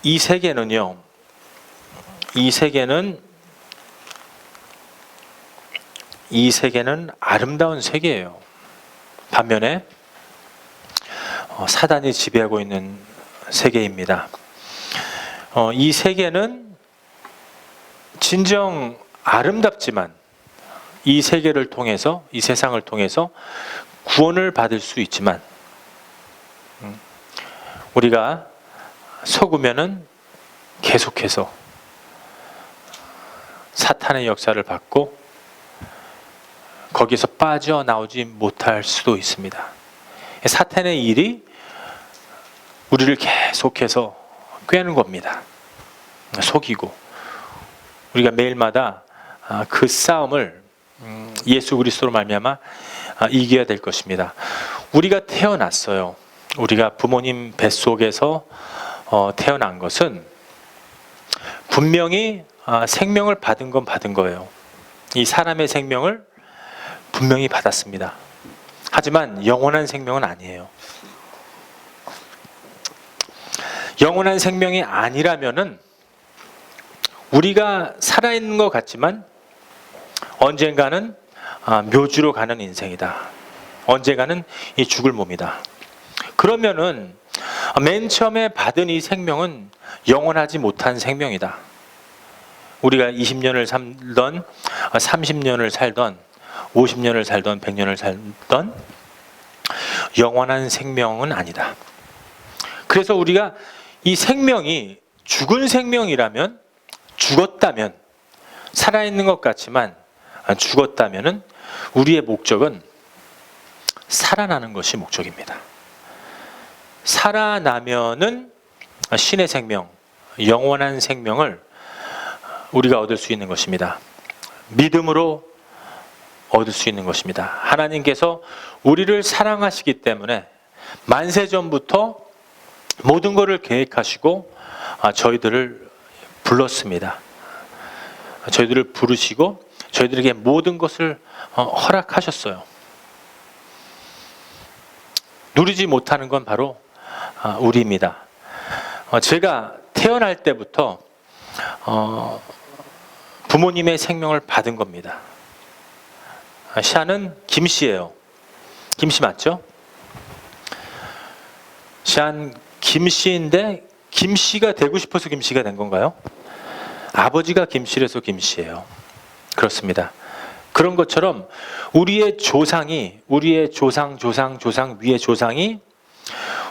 이 세계는요, 이 세계는 아름다운 세계예요. 반면에 사단이 지배하고 있는 세계입니다. 이 세계는 진정 아름답지만 이 세계를 통해서, 이 세상을 통해서 구원을 받을 수 있지만 우리가 속으면은 계속해서 사탄의 역사를 받고 거기서 빠져나오지 못할 수도 있습니다. 사탄의 일이 우리를 계속해서 꿰는 겁니다. 속이고 우리가 매일마다 그 싸움을 예수 그리스도로 말미암아 이겨야 될 것입니다. 우리가 태어났어요. 우리가 부모님 뱃속에서 태어난 것은 분명히 생명을 받은 건 받은 거예요. 이 사람의 생명을 분명히 받았습니다. 하지만 영원한 생명은 아니에요. 영원한 생명이 아니라면은 우리가 살아있는 것 같지만 언젠가는 묘지로 가는 인생이다. 언젠가는 이 죽을 몸이다. 그러면은 맨 처음에 받은 이 생명은 영원하지 못한 생명이다. 우리가 20년을 살던 30년을 살던 50년을 살던 100년을 살던 영원한 생명은 아니다. 그래서 우리가 이 생명이 죽은 생명이라면, 죽었다면, 살아있는 것 같지만 죽었다면은 우리의 목적은 살아나는 것이 목적입니다. 살아나면은 신의 생명, 영원한 생명을 우리가 얻을 수 있는 것입니다. 믿음으로 얻을 수 있는 것입니다. 하나님께서 우리를 사랑하시기 때문에 만세전부터 모든 것을 계획하시고 저희들을 불렀습니다. 저희들을 부르시고 저희들에게 모든 것을 허락하셨어요. 누리지 못하는 건 바로 우리입니다. 제가 태어날 때부터 부모님의 생명을 받은 겁니다. 샤는 김씨예요. 김씨 맞죠? 샤는 김씨인데 김씨가 되고 싶어서 김씨가 된 건가요? 아버지가 김씨라서 김씨예요. 그렇습니다. 그런 것처럼 우리의 조상이, 우리의 조상 위의 조상이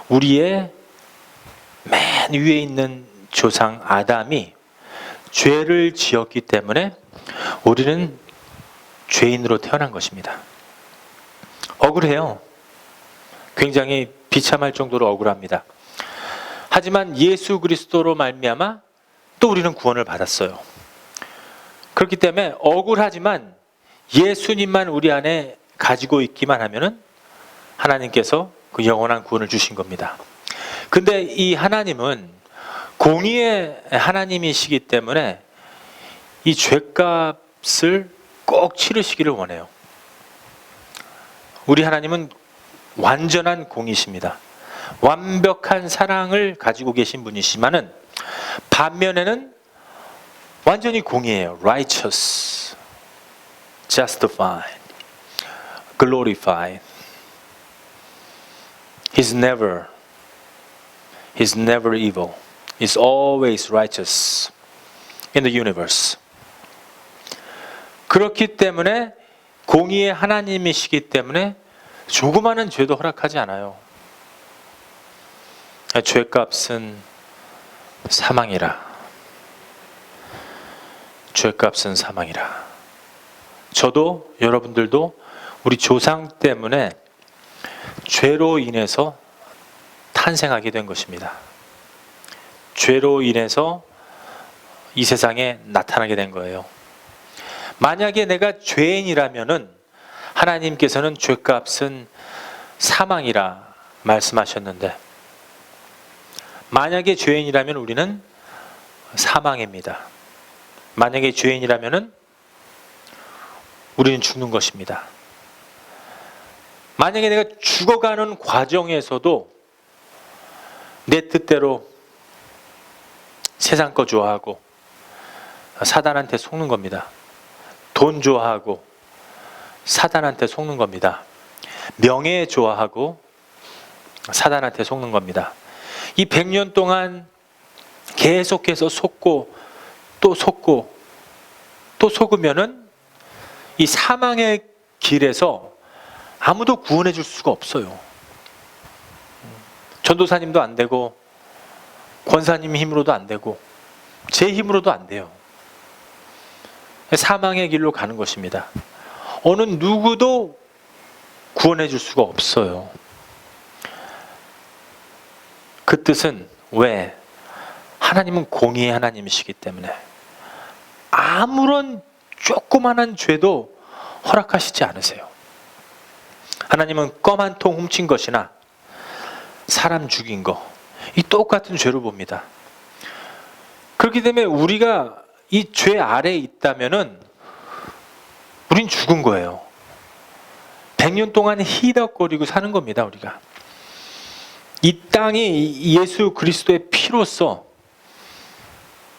우리의 맨 위에 있는 조상 아담이 죄를 지었기 때문에 우리는 죄인으로 태어난 것입니다. 억울해요. 굉장히 비참할 정도로 억울합니다. 하지만 예수 그리스도로 말미암아 또 우리는 구원을 받았어요. 그렇기 때문에 억울하지만 예수님만 우리 안에 가지고 있기만 하면은 하나님께서 그 영원한 구원을 주신 겁니다. 근데 이 하나님은 공의의 하나님이시기 때문에 이 죄값을 꼭 치르시기를 원해요. 우리 하나님은 완전한 공이십니다. 완벽한 사랑을 가지고 계신 분이시지만은 반면에는 완전히 공이에요. righteous, justified, glorified. He's never evil. He's always righteous in the universe. 그렇기 때문에 공의의 하나님이시기 때문에 조그마한 죄도 허락하지 않아요. 죄값은 사망이라. 죄값은 사망이라. 저도 여러분들도 우리 조상 때문에 죄로 인해서 탄생하게 된 것입니다. 죄로 인해서 이 세상에 나타나게 된 거예요. 만약에 내가 죄인이라면은 하나님께서는 죄값은 사망이라 말씀하셨는데 만약에 죄인이라면 우리는 사망입니다. 만약에 죄인이라면은 우리는 죽는 것입니다. 만약에 내가 죽어가는 과정에서도 내 뜻대로 세상 거 좋아하고 사단한테 속는 겁니다. 돈 좋아하고 사단한테 속는 겁니다. 명예 좋아하고 사단한테 속는 겁니다. 이 100년 동안 계속해서 속고 또 속고 또 속으면은 이 사망의 길에서 아무도 구원해 줄 수가 없어요. 전도사님도 안 되고 권사님 힘으로도 안 되고 제 힘으로도 안 돼요. 사망의 길로 가는 것입니다. 어느 누구도 구원해 줄 수가 없어요. 그 뜻은 왜? 하나님은 공의의 하나님이시기 때문에 아무런 조그만한 죄도 허락하시지 않으세요. 하나님은 껌 한 통 훔친 것이나 사람 죽인 거, 이 똑같은 죄로 봅니다. 그렇기 때문에 우리가 이 죄 아래에 있다면은 우린 죽은 거예요. 100년 동안 희덕거리고 사는 겁니다, 우리가. 이 땅이 예수 그리스도의 피로써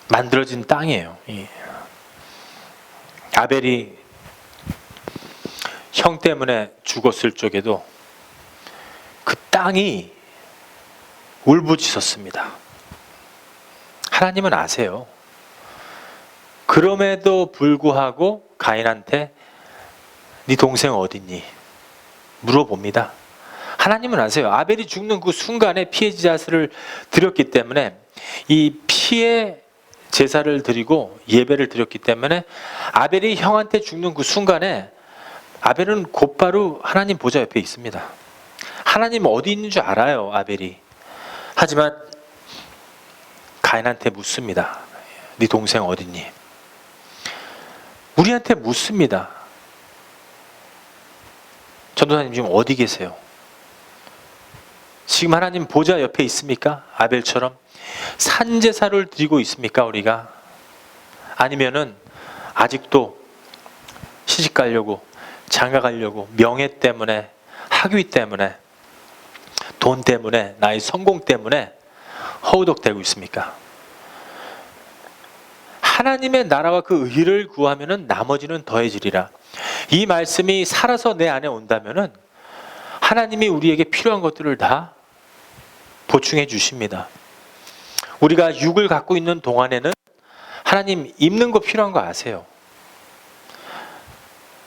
만들어진 땅이에요. 아벨이 형 때문에 죽었을 적에도 그 땅이 울부짖었습니다. 하나님은 아세요. 그럼에도 불구하고 가인한테 네 동생 어딨니? 물어봅니다. 하나님은 아세요. 아벨이 죽는 그 순간에 피의 제사를 드렸기 때문에 이 피의 제사를 드리고 예배를 드렸기 때문에 아벨이 형한테 죽는 그 순간에 아벨은 곧바로 하나님 보좌 옆에 있습니다. 하나님 어디 있는 줄 알아요, 아벨이. 하지만 가인한테 묻습니다. 네 동생 어딨니? 우리한테 묻습니다. 전도사님 지금 어디 계세요? 지금 하나님 보좌 옆에 있습니까? 아벨처럼 산제사를 드리고 있습니까? 우리가? 아니면은 아직도 시집 가려고, 장가 가려고, 명예 때문에, 학위 때문에, 돈 때문에, 나의 성공 때문에 허우덕대고 있습니까? 하나님의 나라와 그 의를 구하면은 나머지는 더해지리라. 이 말씀이 살아서 내 안에 온다면은 하나님이 우리에게 필요한 것들을 다 보충해 주십니다. 우리가 육을 갖고 있는 동안에는 하나님 입는 거 필요한 거 아세요?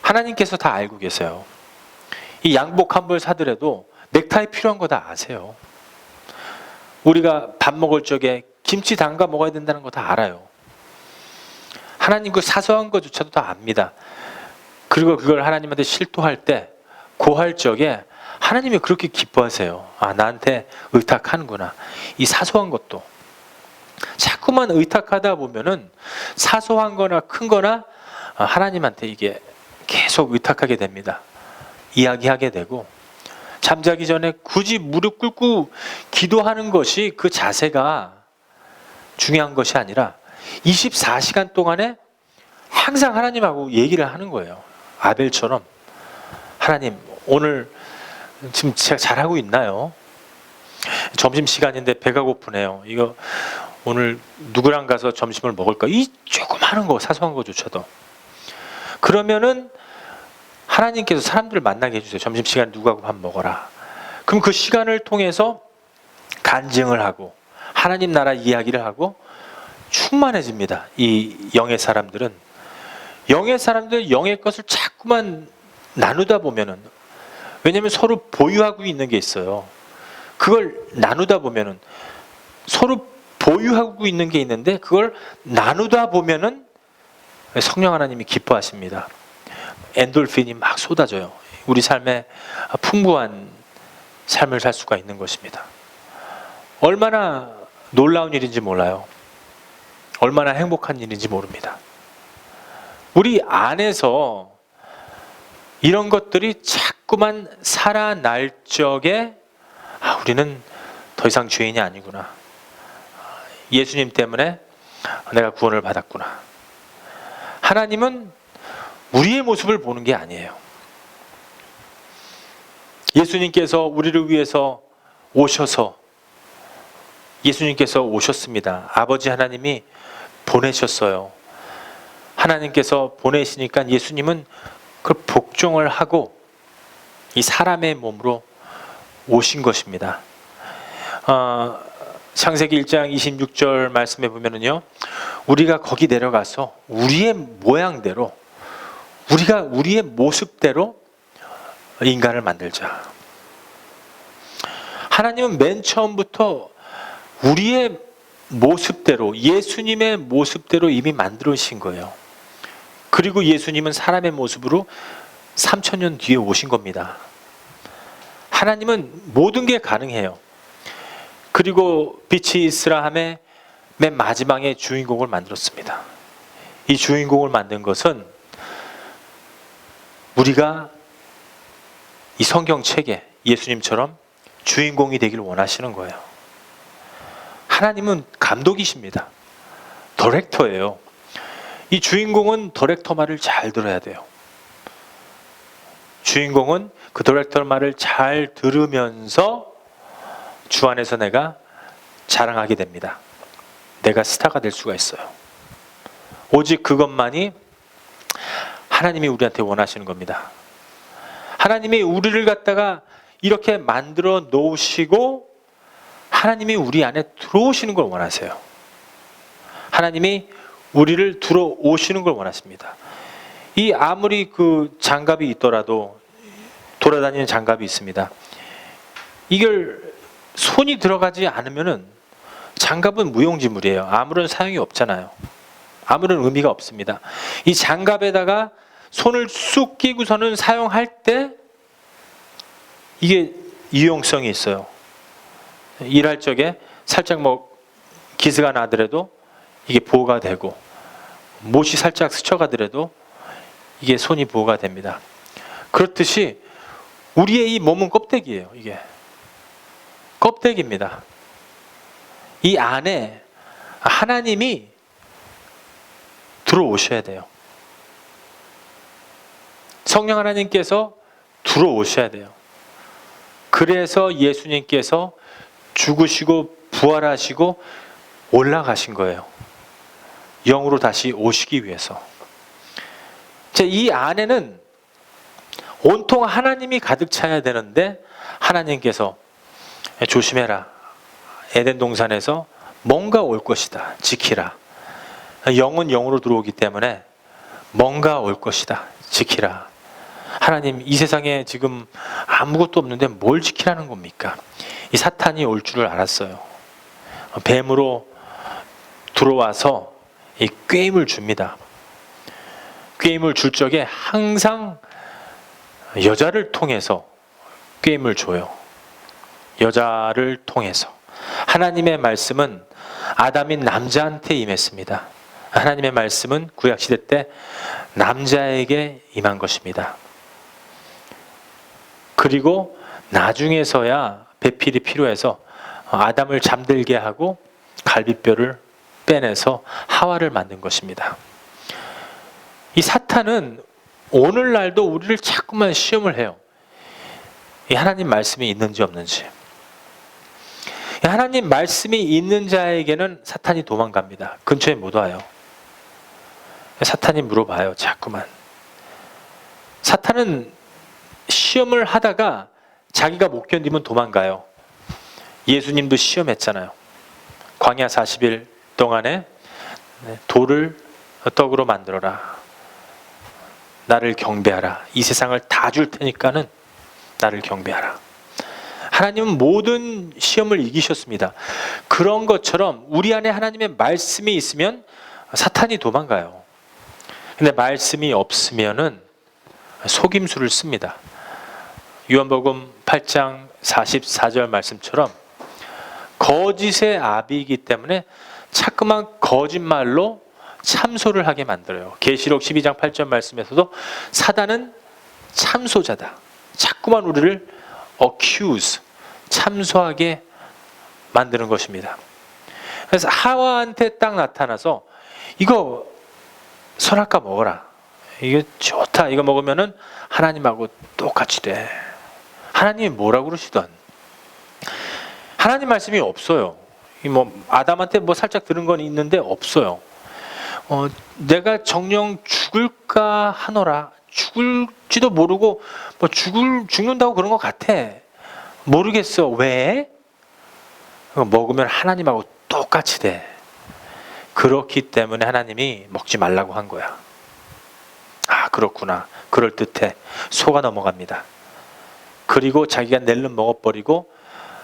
하나님께서 다 알고 계세요. 이 양복 한 벌 사더라도 넥타이 필요한 거 다 아세요. 우리가 밥 먹을 적에 김치 담가 먹어야 된다는 거 다 알아요. 하나님 그 사소한 것조차도 다 압니다. 그리고 그걸 하나님한테 실토할 때, 고할 적에 하나님이 그렇게 기뻐하세요. 아, 나한테 의탁하는구나. 이 사소한 것도. 자꾸만 의탁하다 보면은 사소한 거나 큰 거나 하나님한테 이게 계속 의탁하게 됩니다. 이야기하게 되고, 잠자기 전에 굳이 무릎 꿇고 기도하는 것이 그 자세가 중요한 것이 아니라 24시간 동안에 항상 하나님하고 얘기를 하는 거예요. 아벨처럼. 하나님, 오늘 지금 제가 잘하고 있나요? 점심시간인데 배가 고프네요. 이거 오늘 누구랑 가서 점심을 먹을까? 이 조그마한 거, 사소한 거조차도. 그러면은 하나님께서 사람들을 만나게 해주세요. 점심시간에 누구하고 밥 먹어라. 그럼 그 시간을 통해서 간증을 하고 하나님 나라 이야기를 하고 충만해집니다. 이 영의 사람들은. 영의 사람들 영의 것을 자꾸만 나누다 보면은, 왜냐하면 서로 보유하고 있는 게 있어요. 그걸 나누다 보면은, 서로 보유하고 있는 게 있는데 그걸 나누다 보면은 성령 하나님이 기뻐하십니다. 엔돌핀이 막 쏟아져요. 우리 삶에 풍부한 삶을 살 수가 있는 것입니다. 얼마나 놀라운 일인지 몰라요. 얼마나 행복한 일인지 모릅니다. 우리 안에서 이런 것들이 자꾸만 살아날 적에 우리는 더 이상 죄인이 아니구나. 예수님 때문에 내가 구원을 받았구나. 하나님은 우리의 모습을 보는 게 아니에요. 예수님께서 우리를 위해서 오셔서 예수님께서 오셨습니다. 아버지 하나님이 보내셨어요. 하나님께서 보내시니까 예수님은 그 복종을 하고 이 사람의 몸으로 오신 것입니다. 창세기 1장 26절 말씀에 보면은요, 우리가 거기 내려가서 우리의 모양대로, 우리가 우리의 모습대로 인간을 만들자. 하나님은 맨 처음부터 우리의 모습대로, 예수님의 모습대로 이미 만들어신 거예요. 그리고 예수님은 사람의 모습으로 3000년 뒤에 오신 겁니다. 하나님은 모든 게 가능해요. 그리고 빛이 있으라 하매 맨 마지막에 주인공을 만들었습니다. 이 주인공을 만든 것은 우리가 이 성경책에 예수님처럼 주인공이 되길 원하시는 거예요. 하나님은 감독이십니다. 디렉터예요. 이 주인공은 디렉터 말을 잘 들어야 돼요. 주인공은 그 디렉터 말을 잘 들으면서 주 안에서 내가 자랑하게 됩니다. 내가 스타가 될 수가 있어요. 오직 그것만이 하나님이 우리한테 원하시는 겁니다. 하나님이 우리를 갖다가 이렇게 만들어 놓으시고 하나님이 우리 안에 들어오시는 걸 원하세요. 하나님이 우리를 들어오시는 걸 원하십니다. 이 아무리 그 장갑이 있더라도, 돌아다니는 장갑이 있습니다. 이걸 손이 들어가지 않으면은 장갑은 무용지물이에요. 아무런 사용이 없잖아요. 아무런 의미가 없습니다. 이 장갑에다가 손을 쑥 끼고서는 사용할 때 이게 유용성이 있어요. 일할 적에 살짝 뭐 기스가 나더라도 이게 보호가 되고, 못이 살짝 스쳐가더라도 이게 손이 보호가 됩니다. 그렇듯이 우리의 이 몸은 껍데기예요. 이게 껍데기입니다. 이 안에 하나님이 들어오셔야 돼요. 성령 하나님께서 들어오셔야 돼요. 그래서 예수님께서 죽으시고 부활하시고 올라가신 거예요. 영으로 다시 오시기 위해서. 이 안에는 온통 하나님이 가득 차야 되는데, 하나님께서 조심해라. 에덴 동산에서 뭔가 올 것이다. 지키라. 영은 영으로 들어오기 때문에 뭔가 올 것이다. 지키라. 하나님, 이 세상에 지금 아무것도 없는데 뭘 지키라는 겁니까? 이 사탄이 올 줄을 알았어요. 뱀으로 들어와서 이 꾀임을 줍니다. 꾀임을 줄 적에 항상 여자를 통해서 꾀임을 줘요. 여자를 통해서. 하나님의 말씀은 아담인 남자한테 임했습니다. 하나님의 말씀은 구약시대 때 남자에게 임한 것입니다. 그리고 나중에서야 배필이 필요해서 아담을 잠들게 하고 갈비뼈를 빼내서 하와를 만든 것입니다. 이 사탄은 오늘날도 우리를 자꾸만 시험을 해요. 이 하나님 말씀이 있는지 없는지. 하나님 말씀이 있는 자에게는 사탄이 도망갑니다. 근처에 못 와요. 사탄이 물어봐요. 자꾸만. 사탄은 시험을 하다가 자기가 못 견디면 도망가요. 예수님도 시험했잖아요. 광야 40일 동안에 돌을 떡으로 만들어라. 나를 경배하라. 이 세상을 다 줄 테니까는 나를 경배하라. 하나님은 모든 시험을 이기셨습니다. 그런 것처럼 우리 안에 하나님의 말씀이 있으면 사탄이 도망가요. 근데 말씀이 없으면은 속임수를 씁니다. 요한복음 8장 44절 말씀처럼 거짓의 아비이기 때문에 자꾸만 거짓말로 참소를 하게 만들어요. 계시록 12장 8절 말씀에서도 사단은 참소자다. 자꾸만 우리를 accuse, 참소하게 만드는 것입니다. 그래서 하와한테 딱 나타나서 이거 선악과 먹어라. 이게 좋다. 이거 먹으면은 하나님하고 똑같이 돼. 하나님이 뭐라고 그러시던. 하나님 말씀이 없어요. 아담한테 살짝 들은 건 있는데 없어요. 내가 정녕 죽을까 하노라. 죽을지도 모르고 죽는다고 그런 것 같아. 모르겠어. 왜? 먹으면 하나님하고 똑같이 돼. 그렇기 때문에 하나님이 먹지 말라고 한 거야. 아, 그렇구나. 그럴듯해. 속아 넘어갑니다. 그리고 자기가 낼름 먹어버리고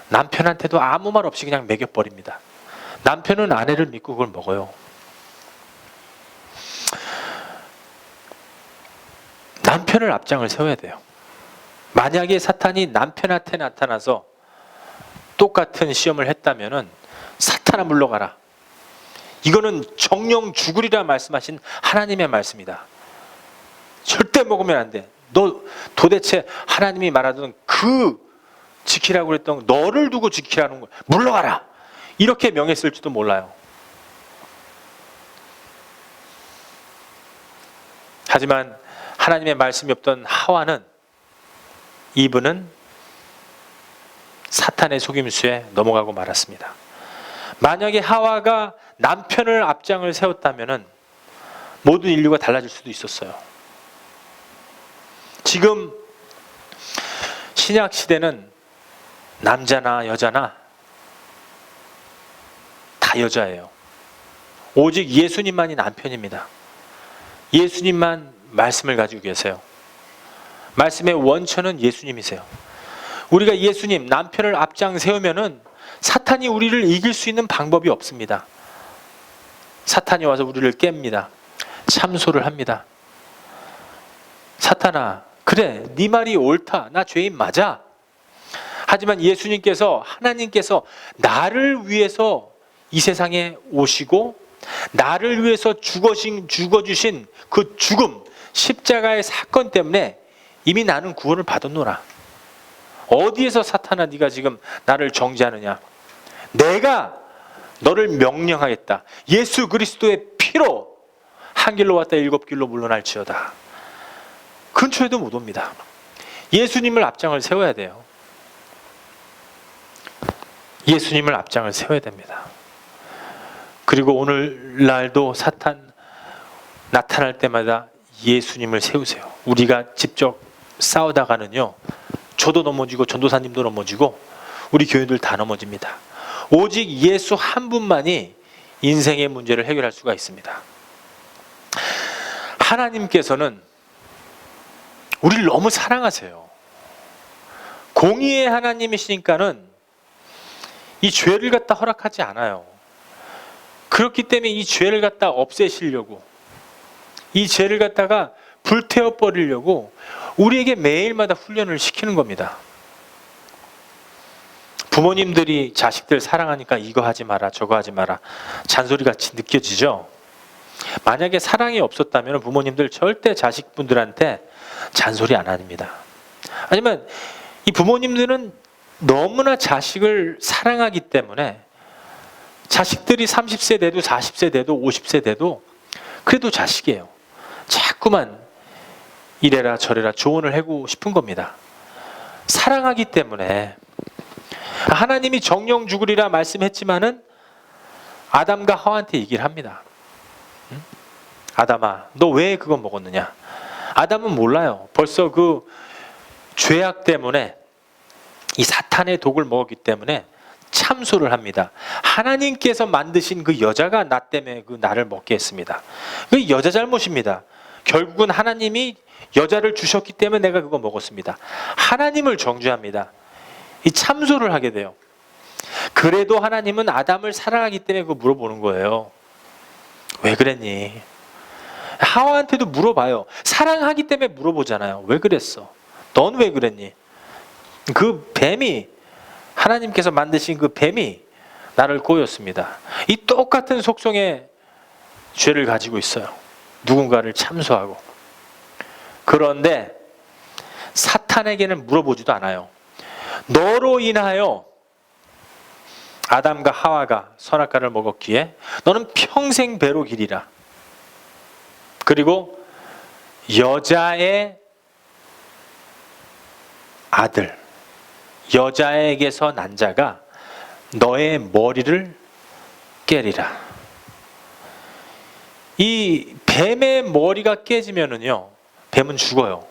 남편한테도 아무 말 없이 그냥 먹여버립니다. 남편은 아내를 믿고 그걸 먹어요. 남편을 앞장을 세워야 돼요. 만약에 사탄이 남편한테 나타나서 똑같은 시험을 했다면은 사탄아 물러가라. 이거는 정령 죽으리라 말씀하신 하나님의 말씀이다. 절대 먹으면 안 돼. 너 도대체 하나님이 말하던 그 지키라고 그랬던 너를 두고 지키라는 거야. 물러가라. 이렇게 명했을지도 몰라요. 하지만 하나님의 말씀이 없던 하와는, 이브는 사탄의 속임수에 넘어가고 말았습니다. 만약에 하와가 남편을 앞장을 세웠다면 모든 인류가 달라질 수도 있었어요. 지금 신약 시대는 남자나 여자나 다 여자예요. 오직 예수님만이 남편입니다. 예수님만 말씀을 가지고 계세요. 말씀의 원천은 예수님이세요. 우리가 예수님, 남편을 앞장 세우면은 사탄이 우리를 이길 수 있는 방법이 없습니다. 사탄이 와서 우리를 깹니다. 참소를 합니다. 사탄아, 그래, 네 말이 옳다. 나 죄인 맞아. 하지만 예수님께서, 하나님께서 나를 위해서 이 세상에 오시고 나를 위해서 죽어주신 그 죽음, 십자가의 사건 때문에 이미 나는 구원을 받았노라. 어디에서 사탄아 네가 지금 나를 정죄하느냐. 내가 너를 명령하겠다. 예수 그리스도의 피로 한 길로 왔다 일곱 길로 물러날지어다. 근처에도 못 옵니다. 예수님을 앞장을 세워야 돼요. 예수님을 앞장을 세워야 됩니다. 그리고 오늘날도 사탄 나타날 때마다 예수님을 세우세요. 우리가 직접 싸우다가는요, 저도 넘어지고 전도사님도 넘어지고 우리 교인들 다 넘어집니다. 오직 예수 한 분만이 인생의 문제를 해결할 수가 있습니다. 하나님께서는 우리를 너무 사랑하세요. 공의의 하나님이시니까는 이 죄를 갖다 허락하지 않아요. 그렇기 때문에 이 죄를 갖다 없애시려고, 이 죄를 갖다가 불태워 버리려고 우리에게 매일마다 훈련을 시키는 겁니다. 부모님들이 자식들 사랑하니까 이거 하지 마라 저거 하지 마라 잔소리같이 느껴지죠. 만약에 사랑이 없었다면 부모님들 절대 자식분들한테 잔소리 안 합니다. 아니면 이 부모님들은 너무나 자식을 사랑하기 때문에 자식들이 30세 돼도 40세 돼도 50세 돼도 그래도 자식이에요. 자꾸만 이래라 저래라 조언을 하고 싶은 겁니다. 사랑하기 때문에. 하나님이 정령 죽으리라 말씀했지만은 아담과 하와한테 얘기를 합니다. 아담아, 너 왜 그거 먹었느냐? 아담은 몰라요. 벌써 그 죄악 때문에, 이 사탄의 독을 먹었기 때문에 참소를 합니다. 하나님께서 만드신 그 여자가 나 때문에 그 나를 먹게 했습니다. 그 여자 잘못입니다. 결국은 하나님이 여자를 주셨기 때문에 내가 그거 먹었습니다. 하나님을 정죄합니다. 이 참소를 하게 돼요. 그래도 하나님은 아담을 사랑하기 때문에 그거 물어보는 거예요. 왜 그랬니? 하와한테도 물어봐요. 사랑하기 때문에 물어보잖아요. 왜 그랬어? 넌 왜 그랬니? 그 뱀이, 하나님께서 만드신 그 뱀이 나를 꼬였습니다. 이 똑같은 속성의 죄를 가지고 있어요. 누군가를 참소하고. 그런데 사탄에게는 물어보지도 않아요. 너로 인하여 아담과 하와가 선악과를 먹었기에 너는 평생 배로 기리라. 그리고 여자의 아들, 여자에게서 난 자가 너의 머리를 깨리라. 이 뱀의 머리가 깨지면은요, 뱀은 죽어요.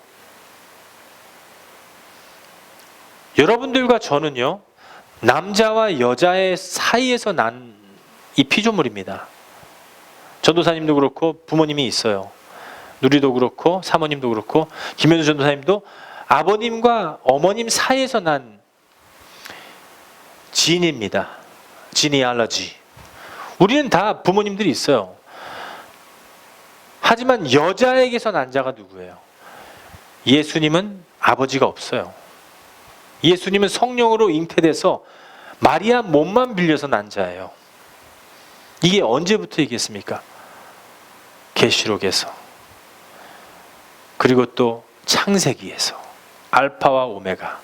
여러분들과 저는요, 남자와 여자의 사이에서 난 이 피조물입니다. 전도사님도 그렇고 부모님이 있어요. 누리도 그렇고 사모님도 그렇고 김현수 전도사님도 아버님과 어머님 사이에서 난 지인입니다. 지니알러지. 우리는 다 부모님들이 있어요. 하지만 여자에게서 난 자가 누구예요? 예수님은 아버지가 없어요. 예수님은 성령으로 잉태돼서 마리아 몸만 빌려서 난 자예요. 이게 언제부터 얘기했습니까? 계시록에서. 그리고 또 창세기에서. 알파와 오메가.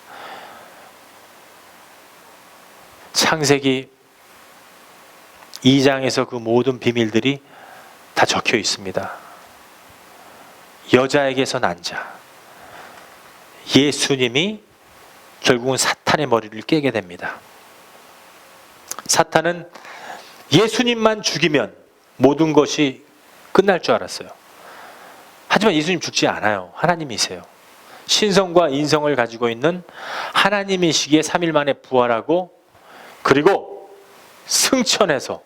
창세기 2장에서 그 모든 비밀들이 다 적혀 있습니다. 여자에게서 난 자. 예수님이 결국은 사탄의 머리를 깨게 됩니다. 사탄은 예수님만 죽이면 모든 것이 끝날 줄 알았어요. 하지만 예수님 죽지 않아요. 하나님이세요. 신성과 인성을 가지고 있는 하나님이시기에 3일 만에 부활하고, 그리고 승천해서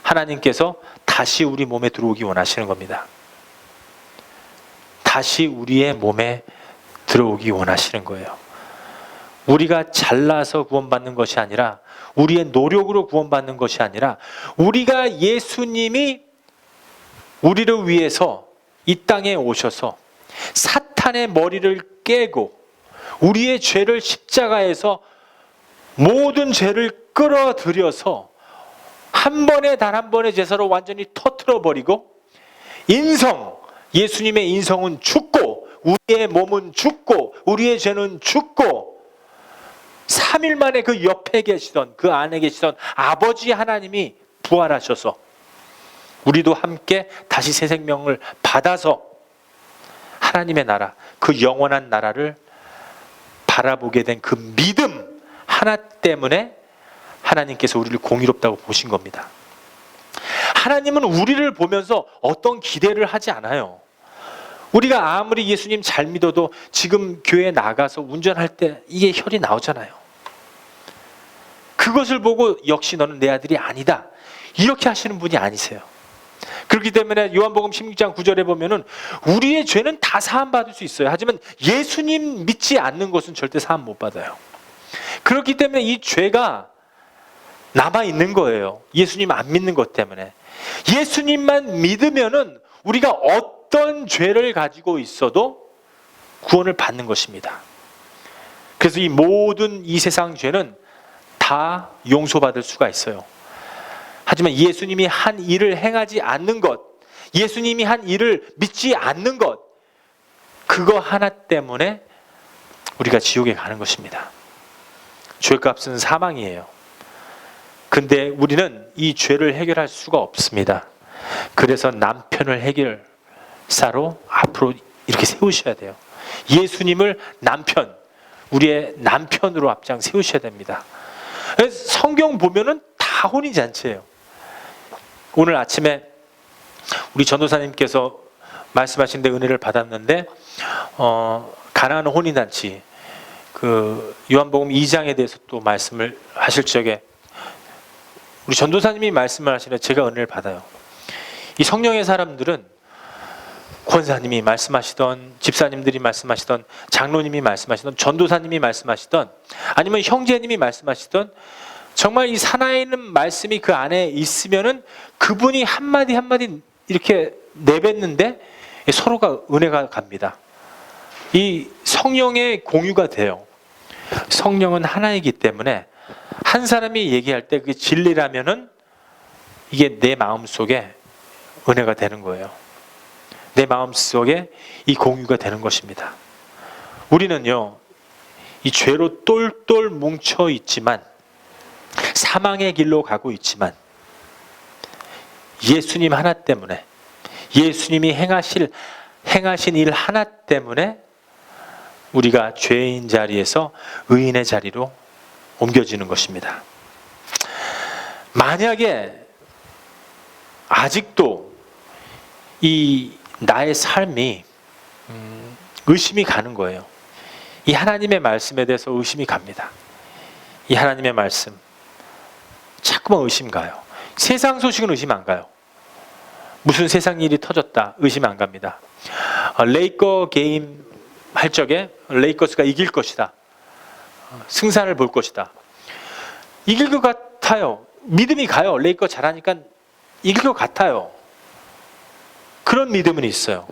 하나님께서 다시 우리 몸에 들어오기 원하시는 겁니다. 다시 우리의 몸에 들어오기 원하시는 거예요. 우리가 잘나서 구원받는 것이 아니라, 우리의 노력으로 구원받는 것이 아니라, 우리가 예수님이 우리를 위해서 이 땅에 오셔서 사탄의 머리를 깨고 우리의 죄를 십자가에서 모든 죄를 끌어들여서 한 번에 단 한 번의 제사로 완전히 터뜨려 버리고, 인성, 예수님의 인성은 죽고 우리의 몸은 죽고 우리의 죄는 죽고, 3일 만에 그 옆에 계시던, 그 안에 계시던 아버지 하나님이 부활하셔서 우리도 함께 다시 새 생명을 받아서 하나님의 나라, 그 영원한 나라를 바라보게 된 그 믿음 하나 때문에 하나님께서 우리를 공의롭다고 보신 겁니다. 하나님은 우리를 보면서 어떤 기대를 하지 않아요. 우리가 아무리 예수님 잘 믿어도 지금 교회 나가서 운전할 때 이게 혈이 나오잖아요. 그것을 보고 역시 너는 내 아들이 아니다, 이렇게 하시는 분이 아니세요. 그렇기 때문에 요한복음 16장 9절에 보면은 우리의 죄는 다 사함 받을 수 있어요. 하지만 예수님 믿지 않는 것은 절대 사함 못 받아요. 그렇기 때문에 이 죄가 남아 있는 거예요. 예수님 안 믿는 것 때문에. 예수님만 믿으면은 우리가 어떤 죄를 가지고 있어도 구원을 받는 것입니다. 그래서 이 모든 이 세상 죄는 다 용서받을 수가 있어요. 하지만 예수님이 한 일을 행하지 않는 것, 예수님이 한 일을 믿지 않는 것, 그거 하나 때문에 우리가 지옥에 가는 것입니다. 죄값은 사망이에요. 근데 우리는 이 죄를 해결할 수가 없습니다. 그래서 남편을 해결사로 앞으로 이렇게 세우셔야 돼요. 예수님을 남편, 우리의 남편으로 앞장 세우셔야 됩니다. 성경 보면은 다 혼인잔치예요. 오늘 아침에 우리 전도사님께서 말씀하신 데 은혜를 받았는데, 가나안 혼인잔치, 그 요한복음 2장에 대해서 또 말씀을 하실 적에 우리 전도사님이 말씀을 하시는데 제가 은혜를 받아요. 이 성령의 사람들은 권사님이 말씀하시던, 집사님들이 말씀하시던, 장로님이 말씀하시던, 전도사님이 말씀하시던, 아니면 형제님이 말씀하시던, 정말 이 사나이는 말씀이 그 안에 있으면은 그분이 한마디 한마디 이렇게 내뱉는데 서로가 은혜가 갑니다. 이 성령의 공유가 돼요. 성령은 하나이기 때문에 한 사람이 얘기할 때 그게 진리라면은 이게 내 마음속에 은혜가 되는 거예요. 내 마음속에 이 공유가 되는 것입니다. 우리는요, 이 죄로 똘똘 뭉쳐 있지만, 사망의 길로 가고 있지만, 예수님 하나 때문에, 예수님이 행하신 일 하나 때문에 우리가 죄인 자리에서 의인의 자리로 옮겨지는 것입니다. 만약에 아직도 이 나의 삶이 의심이 가는 거예요. 이 하나님의 말씀에 대해서 의심이 갑니다. 이 하나님의 말씀 자꾸만 의심 가요. 세상 소식은 의심 안 가요. 무슨 세상 일이 터졌다 의심 안 갑니다. 레이커 게임 할 적에 레이커스가 이길 것이다, 승산을 볼 것이다, 이길 것 같아요. 믿음이 가요. 레이커 잘하니까 이길 것 같아요. 그런 믿음은 있어요.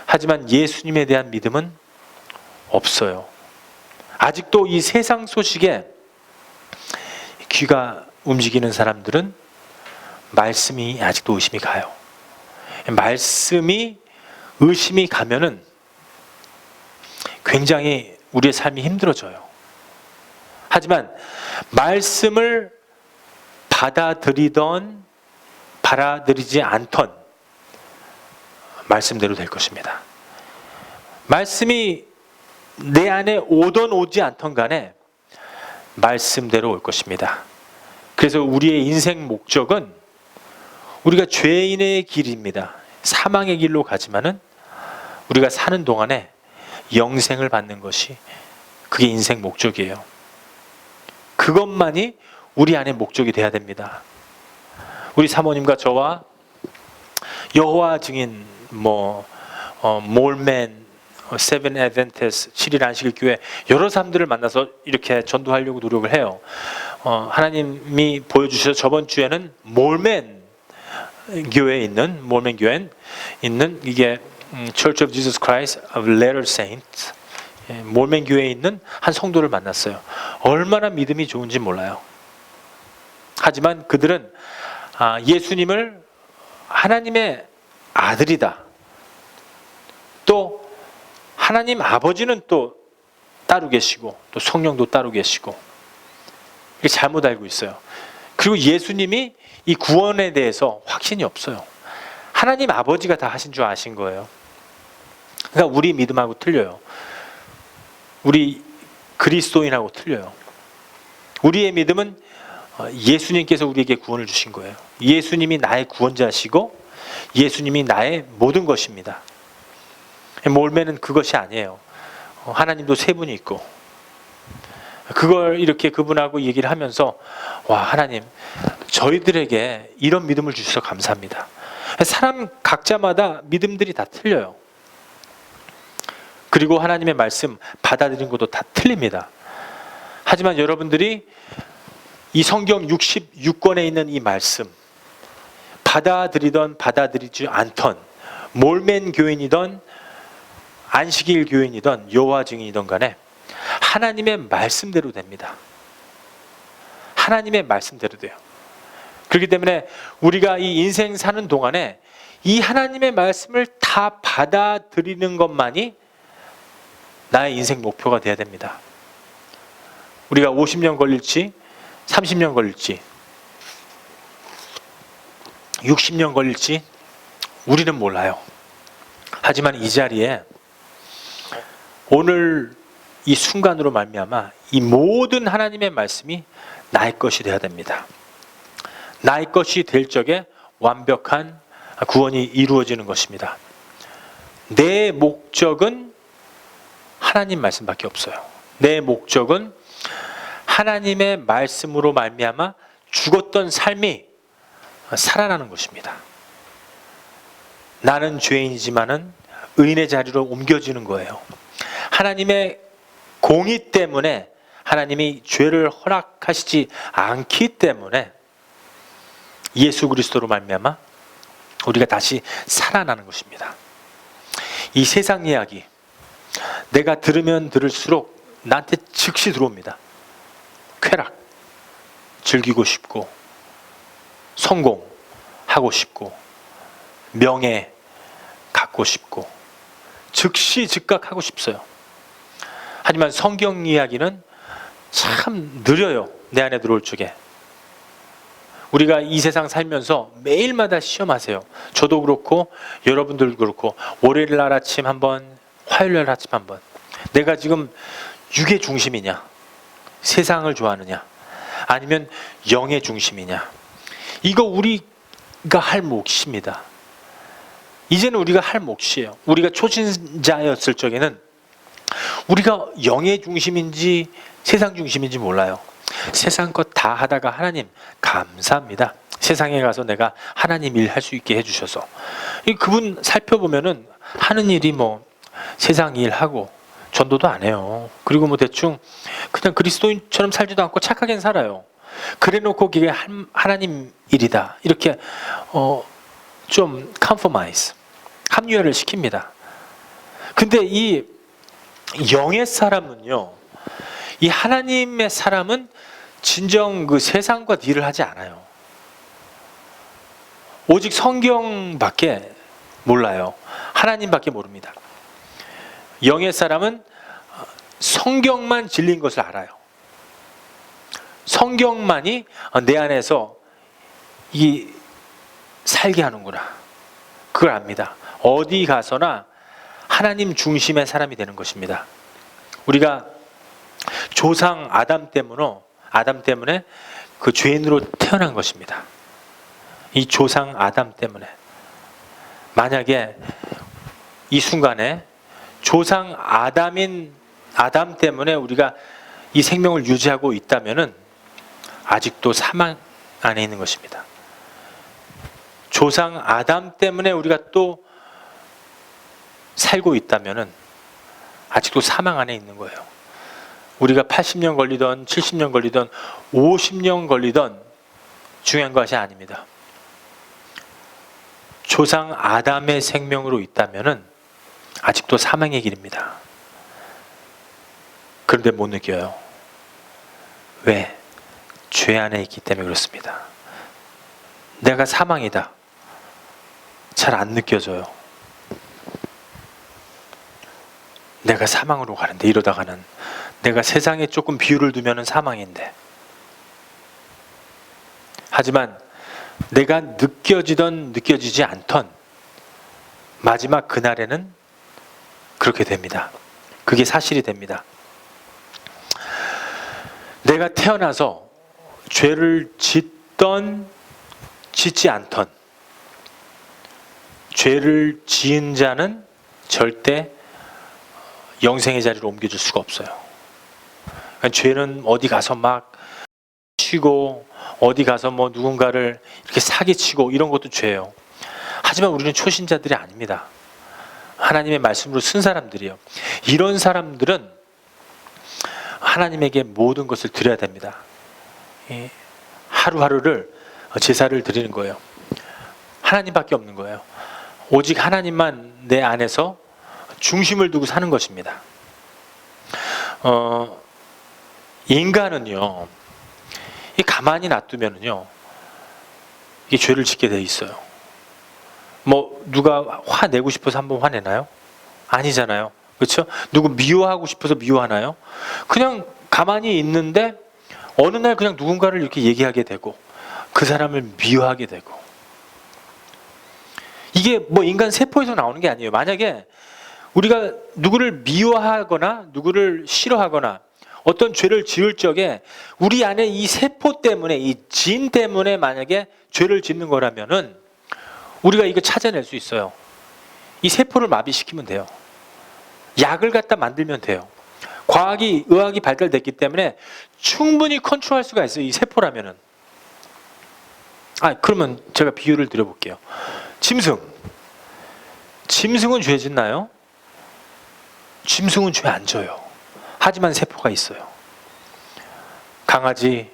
하지만 예수님에 대한 믿음은 없어요. 아직도 이 세상 소식에 귀가 움직이는 사람들은 말씀이 아직도 의심이 가요. 말씀이 의심이 가면은 굉장히 우리의 삶이 힘들어져요. 하지만 말씀을 받아들이던 받아들이지 않던 말씀대로 될 것입니다. 말씀이 내 안에 오던 오지 않던 간에 말씀대로 올 것입니다. 그래서 우리의 인생 목적은 우리가 죄인의 길입니다. 사망의 길로 가지만은 우리가 사는 동안에 영생을 받는 것이 그게 인생 목적이에요. 그것만이 우리 안의 목적이 돼야 됩니다. 우리 사모님과 저와 여호와 증인, 몰맨, 세븐 애드벤티스트 7일 안식일 교회 여러 사람들을 만나서 이렇게 전도하려고 노력을 해요. 하나님이 보여주셔서 저번 주에는 몰맨 교회에 있는 이게 Church of Jesus Christ of Latter Saints, 몰맨 교회에 있는 한 성도를 만났어요. 얼마나 믿음이 좋은지 몰라요. 하지만 그들은 예수님을 하나님의 아들이다, 또 하나님 아버지는 또 따로 계시고 또 성령도 따로 계시고, 이게 잘못 알고 있어요. 그리고 예수님이 이 구원에 대해서 확신이 없어요. 하나님 아버지가 다 하신 줄 아신 거예요. 그러니까 우리 믿음하고 틀려요. 우리 그리스도인하고 틀려요. 우리의 믿음은 예수님께서 우리에게 구원을 주신 거예요. 예수님이 나의 구원자시고 예수님이 나의 모든 것입니다. 몰매는 그것이 아니에요. 하나님도 세 분이 있고, 그걸 이렇게 그분하고 얘기를 하면서, 와, 하나님 저희들에게 이런 믿음을 주셔서 감사합니다. 사람 각자마다 믿음들이 다 틀려요. 그리고 하나님의 말씀 받아들인 것도 다 틀립니다. 하지만 여러분들이 이 성경 66권에 있는 이 말씀 받아들이던 받아들이지 않던, 몰맨 교인이던 안식일 교인이던 여호와 증인이던 간에 하나님의 말씀대로 됩니다. 하나님의 말씀대로 돼요. 그렇기 때문에 우리가 이 인생 사는 동안에 이 하나님의 말씀을 다 받아들이는 것만이 나의 인생 목표가 돼야 됩니다. 우리가 50년 걸릴지 30년 걸릴지 60년 걸릴지 우리는 몰라요. 하지만 이 자리에 오늘 이 순간으로 말미암아 이 모든 하나님의 말씀이 나의 것이 되어야 됩니다. 나의 것이 될 적에 완벽한 구원이 이루어지는 것입니다. 내 목적은 하나님 말씀밖에 없어요. 내 목적은 하나님의 말씀으로 말미암아 죽었던 삶이 살아나는 것입니다. 나는 죄인이지만은 의인의 자리로 옮겨지는 거예요. 하나님의 공의 때문에, 하나님이 죄를 허락하시지 않기 때문에 예수 그리스도로 말미암아 우리가 다시 살아나는 것입니다. 이 세상 이야기 내가 들으면 들을수록 나한테 즉시 들어옵니다. 쾌락, 즐기고 싶고, 성공하고 싶고, 명예 갖고 싶고, 즉시 즉각하고 싶어요. 하지만 성경 이야기는 참 느려요. 내 안에 들어올 적에. 우리가 이 세상 살면서 매일마다 시험하세요. 저도 그렇고 여러분들도 그렇고, 월요일 날 아침 한번, 화요일 날 아침 한번, 내가 지금 육의 중심이냐, 세상을 좋아하느냐, 아니면 영의 중심이냐, 이거 우리 할 몫입니다. 이제는 우리가 할 몫이에요. 우리가 초신자였을 적에는 우리가 영의 중심인지 세상 중심인지 몰라요. 세상 것 다 하다가 하나님 감사합니다. 세상에 가서 내가 하나님 일 할 수 있게 해주셔서. 그분 살펴보면은 하는 일이 뭐 세상 일하고 전도도 안 해요. 그리고 뭐 대충 그냥 그리스도인처럼 살지도 않고 착하게 살아요. 그래놓고 그게 하나님 일이다 이렇게 좀 컴프로마이즈 합리화를 시킵니다. 근데 이 영의 사람은요, 이 하나님의 사람은 진정 그 세상과 딜을 하지 않아요. 오직 성경밖에 몰라요. 하나님밖에 모릅니다. 영의 사람은 성경만 진리인 것을 알아요. 성경만이 내 안에서 이 살게 하는구나. 그걸 압니다. 어디 가서나 하나님 중심의 사람이 되는 것입니다. 우리가 조상 아담 때문에 그 죄인으로 태어난 것입니다. 이 조상 아담 때문에. 만약에 이 순간에 조상 아담 때문에 우리가 이 생명을 유지하고 있다면은 아직도 사망 안에 있는 것입니다. 조상 아담 때문에 우리가 또 살고 있다면은 아직도 사망 안에 있는 거예요. 우리가 80년 걸리던 70년 걸리던 50년 걸리던 중요한 것이 아닙니다. 조상 아담의 생명으로 있다면은 아직도 사망의 길입니다. 그런데 못 느껴요. 왜? 죄 안에 있기 때문에 그렇습니다. 내가 사망이다. 잘 안 느껴져요. 내가 사망으로 가는데 이러다가는 내가 세상에 조금 비유를 두면 사망인데, 하지만 내가 느껴지던 느껴지지 않던 마지막 그날에는 그렇게 됩니다. 그게 사실이 됩니다. 내가 태어나서 죄를 짓던 짓지 않던 죄를 지은 자는 절대 영생의 자리로 옮겨줄 수가 없어요. 그러니까 죄는 어디 가서 막 치고 어디 가서 뭐 누군가를 이렇게 사기치고 이런 것도 죄예요. 하지만 우리는 초신자들이 아닙니다. 하나님의 말씀으로 쓴 사람들이요. 이런 사람들은 하나님에게 모든 것을 드려야 됩니다. 하루하루를 제사를 드리는 거예요. 하나님밖에 없는 거예요. 오직 하나님만 내 안에서 중심을 두고 사는 것입니다. 인간은요, 이 가만히 놔두면은요, 이 죄를 짓게 돼 있어요. 뭐 누가 화내고 싶어서 한번 화내나요? 아니잖아요. 그렇죠? 누구 미워하고 싶어서 미워하나요? 그냥 가만히 있는데 어느 날 그냥 누군가를 이렇게 얘기하게 되고 그 사람을 미워하게 되고, 이게 뭐 인간 세포에서 나오는 게 아니에요. 만약에 우리가 누구를 미워하거나 누구를 싫어하거나 어떤 죄를 지을 적에 우리 안에 이 세포 때문에, 이 진 때문에 만약에 죄를 짓는 거라면은 우리가 이거 찾아낼 수 있어요. 이 세포를 마비시키면 돼요. 약을 갖다 만들면 돼요. 의학이 발달됐기 때문에 충분히 컨트롤할 수가 있어요. 이 세포라면은. 그러면 제가 비유를 드려볼게요. 짐승은 죄 짓나요? 짐승은 죄 안 져요. 하지만 세포가 있어요. 강아지,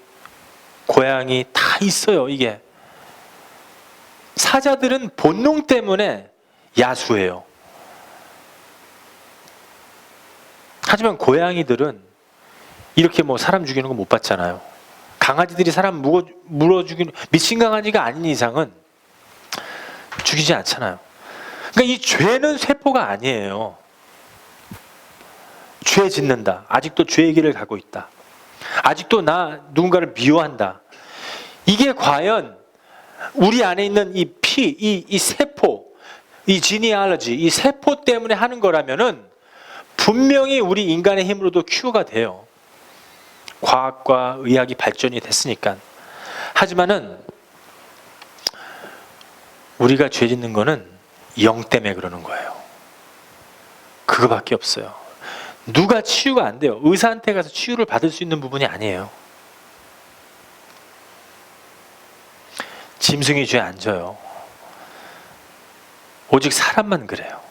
고양이 다 있어요. 이게 사자들은 본능 때문에 야수해요. 하지만 고양이들은 이렇게 뭐 사람 죽이는 거 못 봤잖아요. 강아지들이 사람 물어 죽이는, 미친 강아지가 아닌 이상은 죽이지 않잖아요. 그러니까 이 죄는 세포가 아니에요. 죄 짓는다. 아직도 죄의 길을 가고 있다. 아직도 누군가를 미워한다. 이게 과연 우리 안에 있는 이 피, 이 세포, 이 지니알러지, 이 세포 때문에 하는 거라면은 분명히 우리 인간의 힘으로도 큐어가 돼요. 과학과 의학이 발전이 됐으니까. 하지만은 우리가 죄 짓는 거는 영 때문에 그러는 거예요. 그거밖에 없어요. 누가 치유가 안 돼요. 의사한테 가서 치유를 받을 수 있는 부분이 아니에요. 짐승이 죄 안 져요. 오직 사람만 그래요.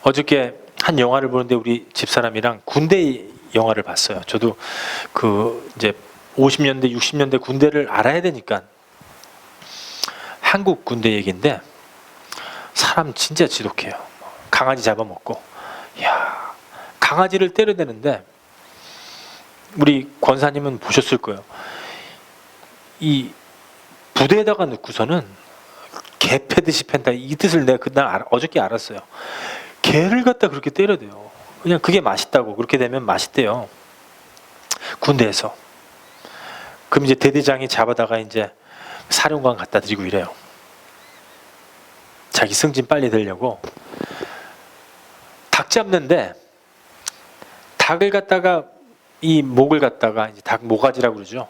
어저께 한 영화를 보는데 우리 집사람이랑 군대 영화를 봤어요. 저도 이제 50년대, 60년대 군대를 알아야 되니까. 한국 군대 얘기인데 사람 진짜 지독해요. 강아지 잡아먹고. 야, 강아지를 때려대는데 우리 권사님은 보셨을 거예요. 이 부대에다가 넣고서는 개 패듯이 팬다. 이 뜻을 내가 그날 어저께 알았어요. 개를 갖다 그렇게 때려대요. 그냥 그게 맛있다고. 그렇게 되면 맛있대요. 군대에서. 그럼 이제 대대장이 잡아다가 이제 사령관 갖다 드리고 이래요. 자기 승진 빨리 되려고. 닭 잡는데 닭을 갖다가 이 목을 갖다가 이제 닭 모가지라고 그러죠.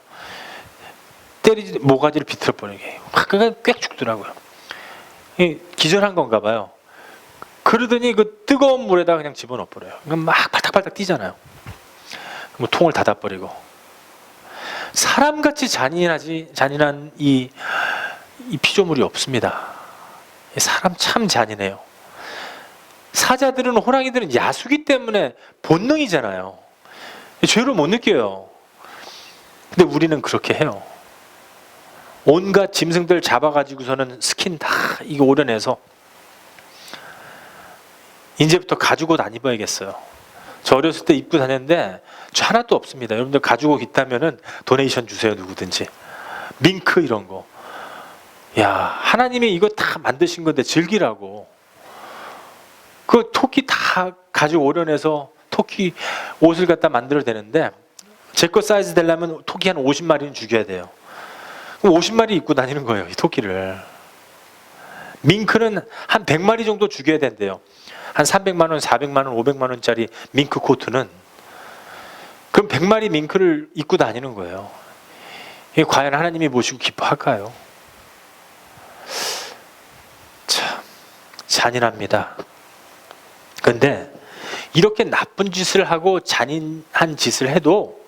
때리지 모가지를 비틀어 버리게. 그가 꽥 죽더라고요. 기절한 건가 봐요. 그러더니 그 뜨거운 물에다 그냥 집어넣어 버려요. 막 발딱발딱 뛰잖아요. 그럼 통을 닫아 버리고. 사람같이 잔인한 이 피조물이 없습니다. 사람 참 잔인해요. 사자들은, 호랑이들은 야수기 때문에 본능이잖아요. 죄를 못 느껴요. 근데 우리는 그렇게 해요. 온갖 짐승들 잡아가지고서는 스킨 다 이거 오려내서 이제부터 가죽 옷 안 입어야겠어요. 저 어렸을 때 입고 다녔는데 저 하나도 없습니다. 여러분들 가죽 옷 있다면은 도네이션 주세요. 누구든지. 밍크 이런 거. 야, 하나님이 이거 다 만드신 건데 즐기라고. 그 토끼 다 가죽 오려내서 토끼 옷을 갖다 만들어야 되는데 제 거 사이즈 되려면 토끼 한 50마리는 죽여야 돼요. 그럼 50마리 입고 다니는 거예요. 이 토끼를. 밍크는 한 100마리 정도 죽여야 된대요. 한 300만 원, 400만 원, 500만 원짜리 밍크 코트는. 그럼 100마리 밍크를 입고 다니는 거예요. 이게 과연 하나님이 보시고 기뻐할까요? 참 잔인합니다. 근데 이렇게 나쁜 짓을 하고 잔인한 짓을 해도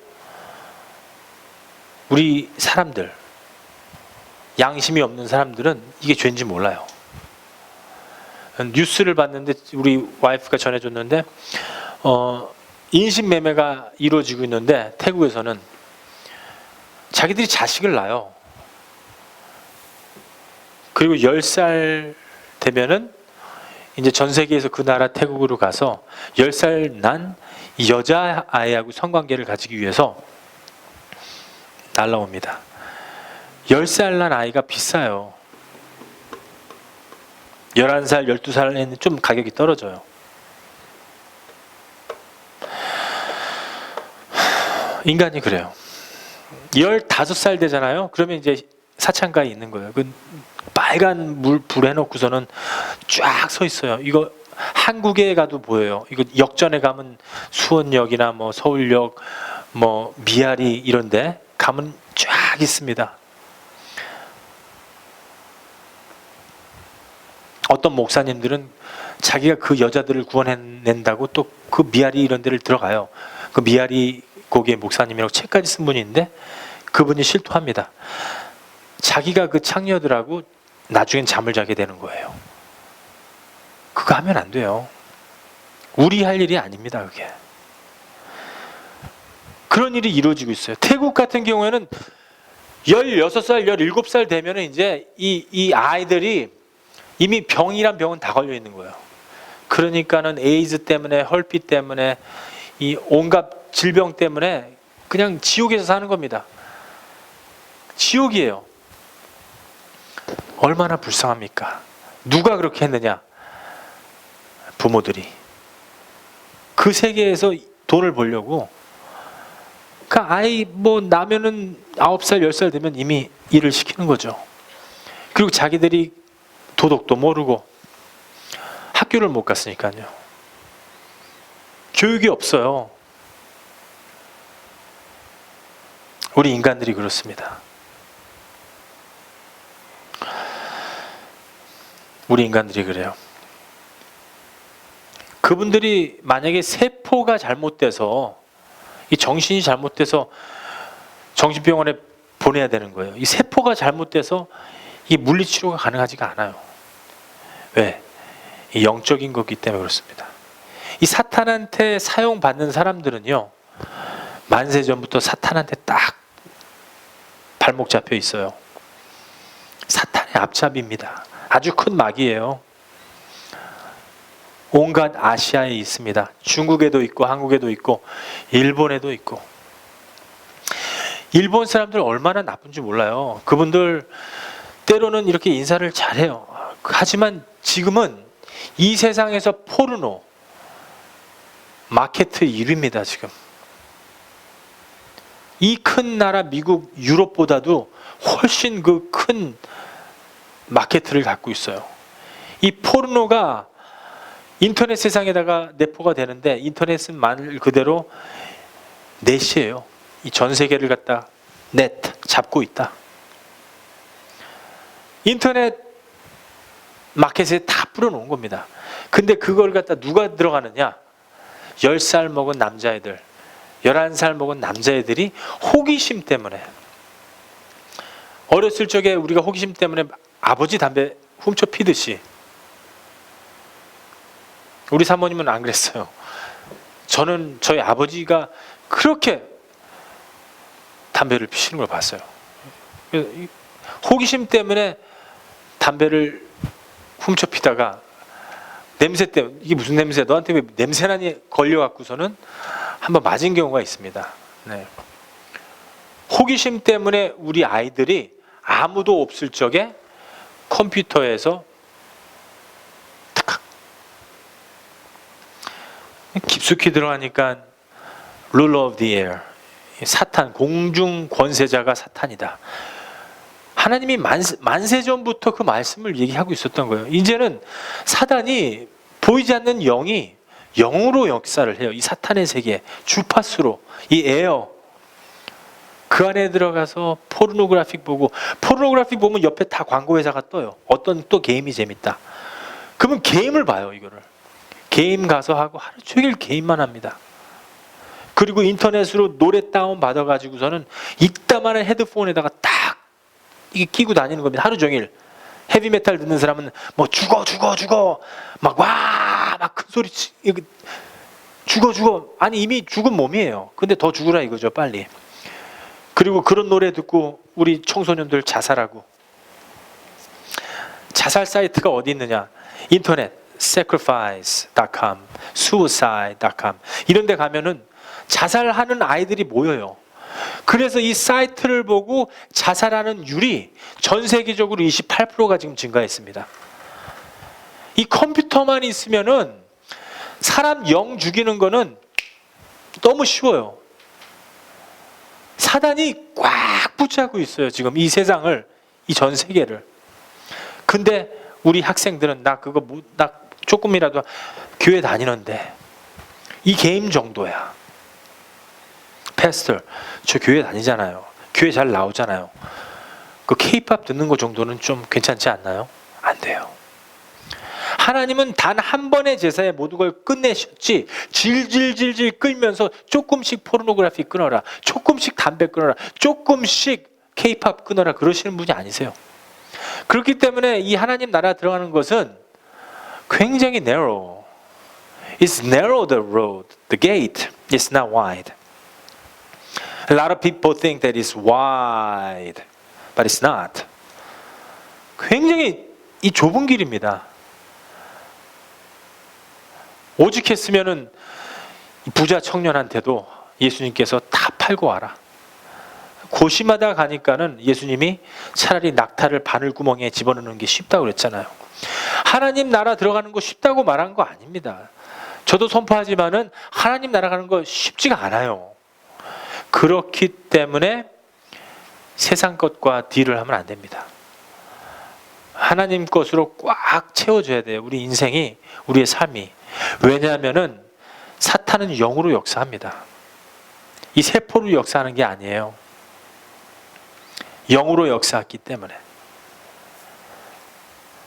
우리 사람들, 양심이 없는 사람들은 이게 죄인지 몰라요. 뉴스를 봤는데 우리 와이프가 전해줬는데 인신매매가 이루어지고 있는데 태국에서는 자기들이 자식을 낳아요. 그리고 10살 되면은 이제 전 세계에서 그 나라 태국으로 가서 10살 난 여자아이하고 성관계를 가지기 위해서 날라옵니다. 10살 난 아이가 비싸요. 11살, 12살에는 좀 가격이 떨어져요. 인간이 그래요. 15살 되잖아요. 그러면 이제 사창가에 있는 거예요. 그 빨간 불 해놓고서는 쫙 서 있어요. 이거 한국에 가도 보여요. 이거 역전에 가면 수원역이나 뭐 서울역, 뭐 미아리 이런데 가면 쫙 있습니다. 어떤 목사님들은 자기가 그 여자들을 구원해낸다고 또 그 미아리 이런 데를 들어가요. 그 미아리 거기에 목사님이라고 책까지 쓴 분이 있는데 그분이 실토합니다. 자기가 그 창녀들하고 나중엔 잠을 자게 되는 거예요. 그거 하면 안 돼요. 우리 할 일이 아닙니다. 그게. 그런 일이 이루어지고 있어요. 태국 같은 경우에는 16살, 17살 되면 이제 이 아이들이 이미 병이란 병은 다 걸려 있는 거예요. 그러니까는 에이즈 때문에, 헐피 때문에, 이 온갖 질병 때문에 그냥 지옥에서 사는 겁니다. 지옥이에요. 얼마나 불쌍합니까? 누가 그렇게 했느냐? 부모들이. 그 세계에서 돈을 벌려고. 그 아이 뭐 나면은 9살, 10살 되면 이미 일을 시키는 거죠. 그리고 자기들이 도덕도 모르고 학교를 못 갔으니까요. 교육이 없어요. 우리 인간들이 그렇습니다. 우리 인간들이 그래요. 그분들이 만약에 세포가 잘못돼서, 이 정신이 잘못돼서 정신병원에 보내야 되는 거예요. 이 세포가 잘못돼서 이 물리치료가 가능하지가 않아요. 왜? 이 영적인 거기 때문에 그렇습니다. 이 사탄한테 사용받는 사람들은요, 만세 전부터 사탄한테 딱 발목 잡혀 있어요. 사탄의 앞잡이입니다. 아주 큰 마귀예요. 온갖 아시아에 있습니다. 중국에도 있고 한국에도 있고 일본에도 있고. 일본 사람들 얼마나 나쁜지 몰라요. 그분들 때로는 이렇게 인사를 잘해요. 하지만 지금은 이 세상에서 포르노 마케트 1위입니다. 지금 이 큰 나라 미국, 유럽보다도 훨씬 그 큰 마케트를 갖고 있어요. 이 포르노가 인터넷 세상에다가 내포가 되는데, 인터넷은 말 그대로 넷이에요. 이 전 세계를 갖다 넷 잡고 있다. 인터넷 마켓에 다 뿌려놓은 겁니다. 근데 그걸 갖다 누가 들어가느냐? 10살 먹은 남자애들, 11살 먹은 남자애들이 호기심 때문에, 어렸을 적에 우리가 호기심 때문에 아버지 담배 훔쳐 피듯이, 우리 사모님은 안 그랬어요. 저는 저희 아버지가 그렇게 담배를 피시는 걸 봤어요. 호기심 때문에 담배를 훔쳐 피다가 냄새 때문에, 이게 무슨 냄새야? 너한테 왜 냄새나니? 걸려갖고서는 한번 맞은 경우가 있습니다. 네. 호기심 때문에 우리 아이들이 아무도 없을 적에 컴퓨터에서 탁 깊숙이 들어가니까 ruler of the air, 사탄, 공중 권세자가 사탄이다. 하나님이 만세 전부터 그 말씀을 얘기하고 있었던 거예요. 이제는 사단이 보이지 않는 영이 영으로 역사를 해요. 이 사탄의 세계, 주파수로, 이 에어, 그 안에 들어가서 포르노그래픽 보고, 포르노그래픽 보면 옆에 다 광고 회사가 떠요. 어떤 또 게임이 재밌다. 그러면 게임을 봐요. 이거를 게임 가서 하고 하루 종일 게임만 합니다. 그리고 인터넷으로 노래 다운 받아가지고서는 이따만한 헤드폰에다가 딱 이게 끼고 다니는 겁니다. 하루 종일. 헤비메탈 듣는 사람은 뭐 죽어 막 와 막 큰 소리 죽어 아니 이미 죽은 몸이에요. 근데 더 죽으라 이거죠, 빨리. 그리고 그런 노래 듣고 우리 청소년들 자살하고. 자살 사이트가 어디 있느냐? 인터넷 sacrifice.com, suicide.com 이런 데 가면은 자살하는 아이들이 모여요. 그래서 이 사이트를 보고 자살하는 율이 전 세계적으로 28%가 지금 증가했습니다. 이 컴퓨터만 있으면은 사람 영 죽이는 거는 너무 쉬워요. 사단이 꽉 붙잡고 있어요. 지금 이 세상을, 이 전 세계를. 근데 우리 학생들은 나 조금이라도 교회 다니는데 이 게임 정도야. 패스터, 저 교회 다니잖아요. 교회 잘 나오잖아요. 그 K-팝 듣는 거 정도는 좀 괜찮지 않나요? 안 돼요. 하나님은 단 한 번의 제사에 모든 걸 끝내셨지, 질질질질 끌면서 조금씩 포르노그래피 끊어라, 조금씩 담배 끊어라, 조금씩 K-팝 끊어라 그러시는 분이 아니세요. 그렇기 때문에 이 하나님 나라 들어가는 것은 굉장히 narrow. It's narrow the road, the gate is not wide. A lot of people think that it's wide, but it's not. 굉장히 이 좁은 길입니다. 오직했으면은 부자 청년한테도 예수님께서 다 팔고 와라. 고심하다 가니까는 예수님이 차라리 낙타를 바늘구멍에 집어넣는 게 쉽다고 그랬잖아요. 하나님 나라 들어가는 거 쉽다고 말한 거 아닙니다. 저도 선포하지만은 하나님 나라 가는 거 쉽지가 않아요. 그렇기 때문에 세상 것과 딜을 하면 안 됩니다. 하나님 것으로 꽉 채워줘야 돼요. 우리 인생이, 우리의 삶이. 왜냐하면은 사탄은 영으로 역사합니다. 이 세포로 역사하는 게 아니에요. 영으로 역사했기 때문에.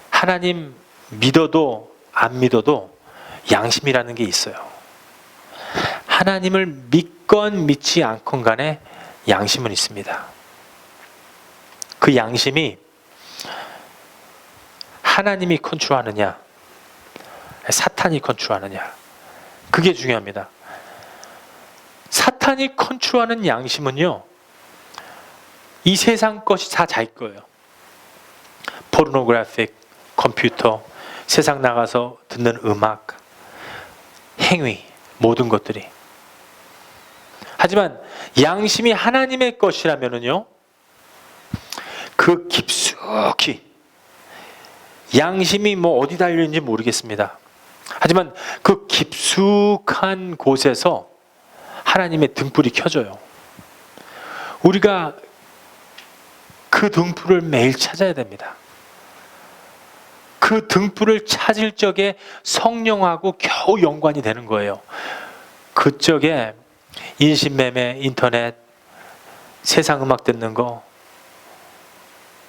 하나님 믿어도 안 믿어도 양심이라는 게 있어요. 하나님을 믿건 믿지 않건 간에 양심은 있습니다. 그 양심이 하나님이 컨트롤하느냐, 사탄이 컨트롤하느냐, 그게 중요합니다. 사탄이 컨트롤하는 양심은요, 이 세상 것이 다 자기 거예요. 포르노그래픽, 컴퓨터, 세상 나가서 듣는 음악, 행위, 모든 것들이. 하지만 양심이 하나님의 것이라면은요, 그 깊숙이, 양심이 뭐 어디 달려있는지 모르겠습니다. 하지만 그 깊숙한 곳에서 하나님의 등불이 켜져요. 우리가 그 등불을 매일 찾아야 됩니다. 그 등불을 찾을 적에 성령하고 겨우 연관이 되는 거예요. 그쪽에 인신매매, 인터넷, 세상 음악 듣는 거,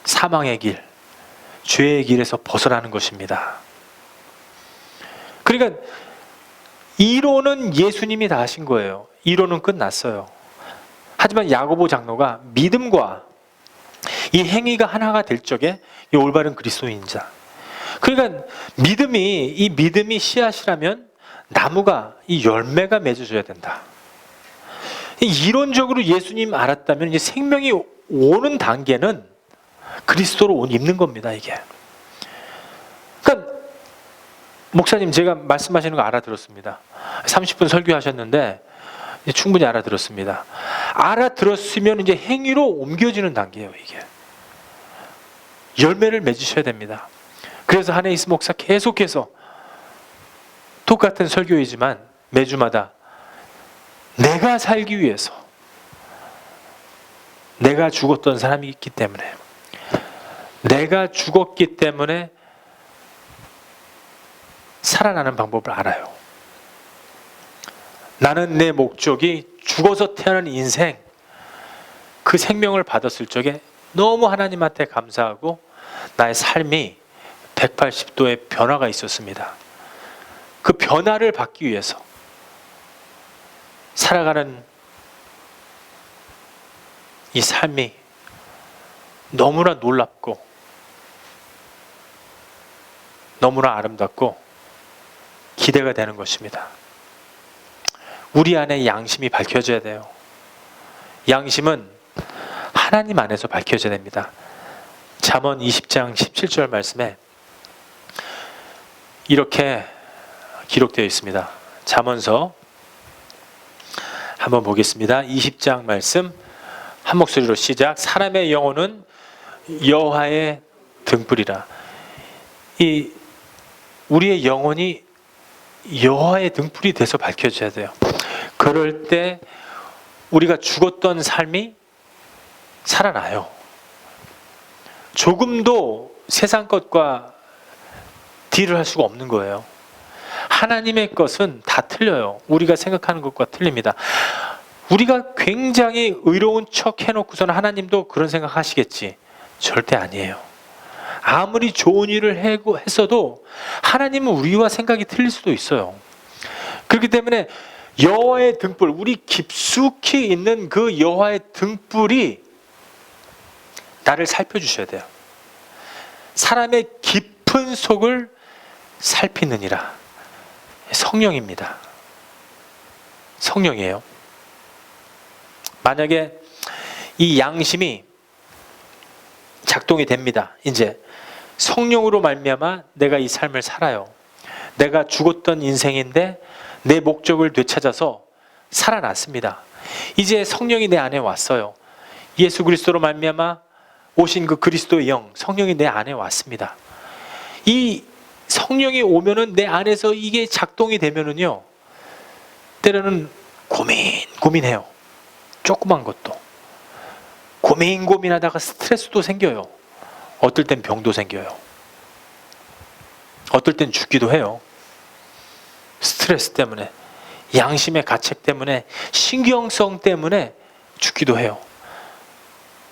사망의 길, 죄의 길에서 벗어나는 것입니다. 그러니까 이론은 예수님이 다 하신 거예요. 이론은 끝났어요. 하지만 야고보 장로가 믿음과 이 행위가 하나가 될 적에 이 올바른 그리스도인자. 그러니까 이 믿음이 씨앗이라면 나무가 이 열매가 맺어줘야 된다. 이론적으로 예수님 알았다면 이제 생명이 오는 단계는 그리스도로 옷 입는 겁니다, 이게. 그러니까 목사님, 제가 말씀하시는 거 알아들었습니다. 30분 설교하셨는데 충분히 알아들었습니다. 알아들었으면 이제 행위로 옮겨지는 단계예요, 이게. 열매를 맺으셔야 됩니다. 그래서 한혜이스 목사 계속해서 똑같은 설교이지만 매주마다 내가 살기 위해서, 내가 죽었던 사람이 있기 때문에, 내가 죽었기 때문에 살아나는 방법을 알아요. 나는 내 목적이 죽어서 태어난 인생, 그 생명을 받았을 적에 너무 하나님한테 감사하고 나의 삶이 180도의 변화가 있었습니다. 그 변화를 받기 위해서 살아가는 이 삶이 너무나 놀랍고 너무나 아름답고 기대가 되는 것입니다. 우리 안에 양심이 밝혀져야 돼요. 양심은 하나님 안에서 밝혀져야 됩니다. 잠언 20장 17절 말씀에 이렇게 기록되어 있습니다. 잠언서 한번 보겠습니다. 20장 말씀 한 목소리로 시작. 사람의 영혼은 여호와의 등불이라. 우리의 영혼이 여호와의 등불이 돼서 밝혀져야 돼요. 그럴 때 우리가 죽었던 삶이 살아나요. 조금도 세상 것과 딜을 할 수가 없는 거예요. 하나님의 것은 다 틀려요. 우리가 생각하는 것과 틀립니다. 우리가 굉장히 의로운 척 해놓고서는 하나님도 그런 생각 하시겠지. 절대 아니에요. 아무리 좋은 일을 했어도 하나님은 우리와 생각이 틀릴 수도 있어요. 그렇기 때문에 여호와의 등불, 우리 깊숙이 있는 그 여호와의 등불이 나를 살펴주셔야 돼요. 사람의 깊은 속을 살피느니라. 성령입니다. 성령이에요. 만약에 이 양심이 작동이 됩니다. 이제 성령으로 말미암아 내가 이 삶을 살아요. 내가 죽었던 인생인데 내 목적을 되찾아서 살아났습니다. 이제 성령이 내 안에 왔어요. 예수 그리스도로 말미암아 오신 그 그리스도의 영, 성령이 내 안에 왔습니다. 이 성령이 오면은 내 안에서 이게 작동이 되면은요, 때로는 고민해요. 조그만 것도 고민하다가 스트레스도 생겨요. 어떨 땐 병도 생겨요. 어떨 땐 죽기도 해요. 스트레스 때문에, 양심의 가책 때문에, 신경성 때문에 죽기도 해요.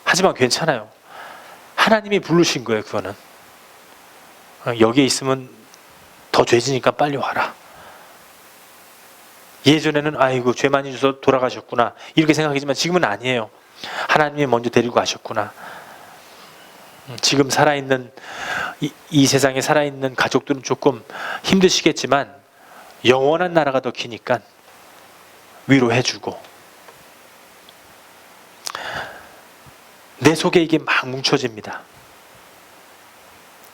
하지만 괜찮아요. 하나님이 부르신 거예요, 그거는. 여기에 있으면 더 죄지니까 빨리 와라. 예전에는 아이고 죄 많이 져서 돌아가셨구나 이렇게 생각하지만 지금은 아니에요. 하나님이 먼저 데리고 가셨구나. 지금 살아있는 이 세상에 살아있는 가족들은 조금 힘드시겠지만 영원한 나라가 더 기니까 위로해주고, 내 속에 이게 막 뭉쳐집니다.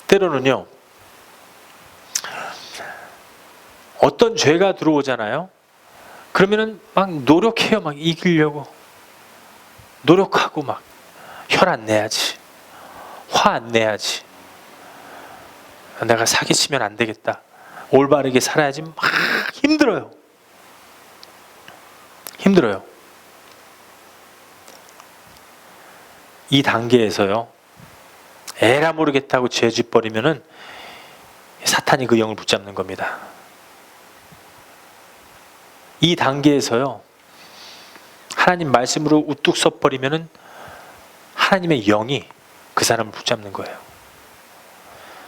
때로는요, 어떤 죄가 들어오잖아요. 그러면은 막 노력해요. 막 이기려고 노력하고 막 혈 안 내야지, 화 안 내야지, 내가 사기치면 안 되겠다, 올바르게 살아야지. 막 힘들어요. 이 단계에서요, 에라 모르겠다고 죄 짓버리면은 사탄이 그 영을 붙잡는 겁니다. 이 단계에서요, 하나님 말씀으로 우뚝 서버리면은 하나님의 영이 그 사람을 붙잡는 거예요.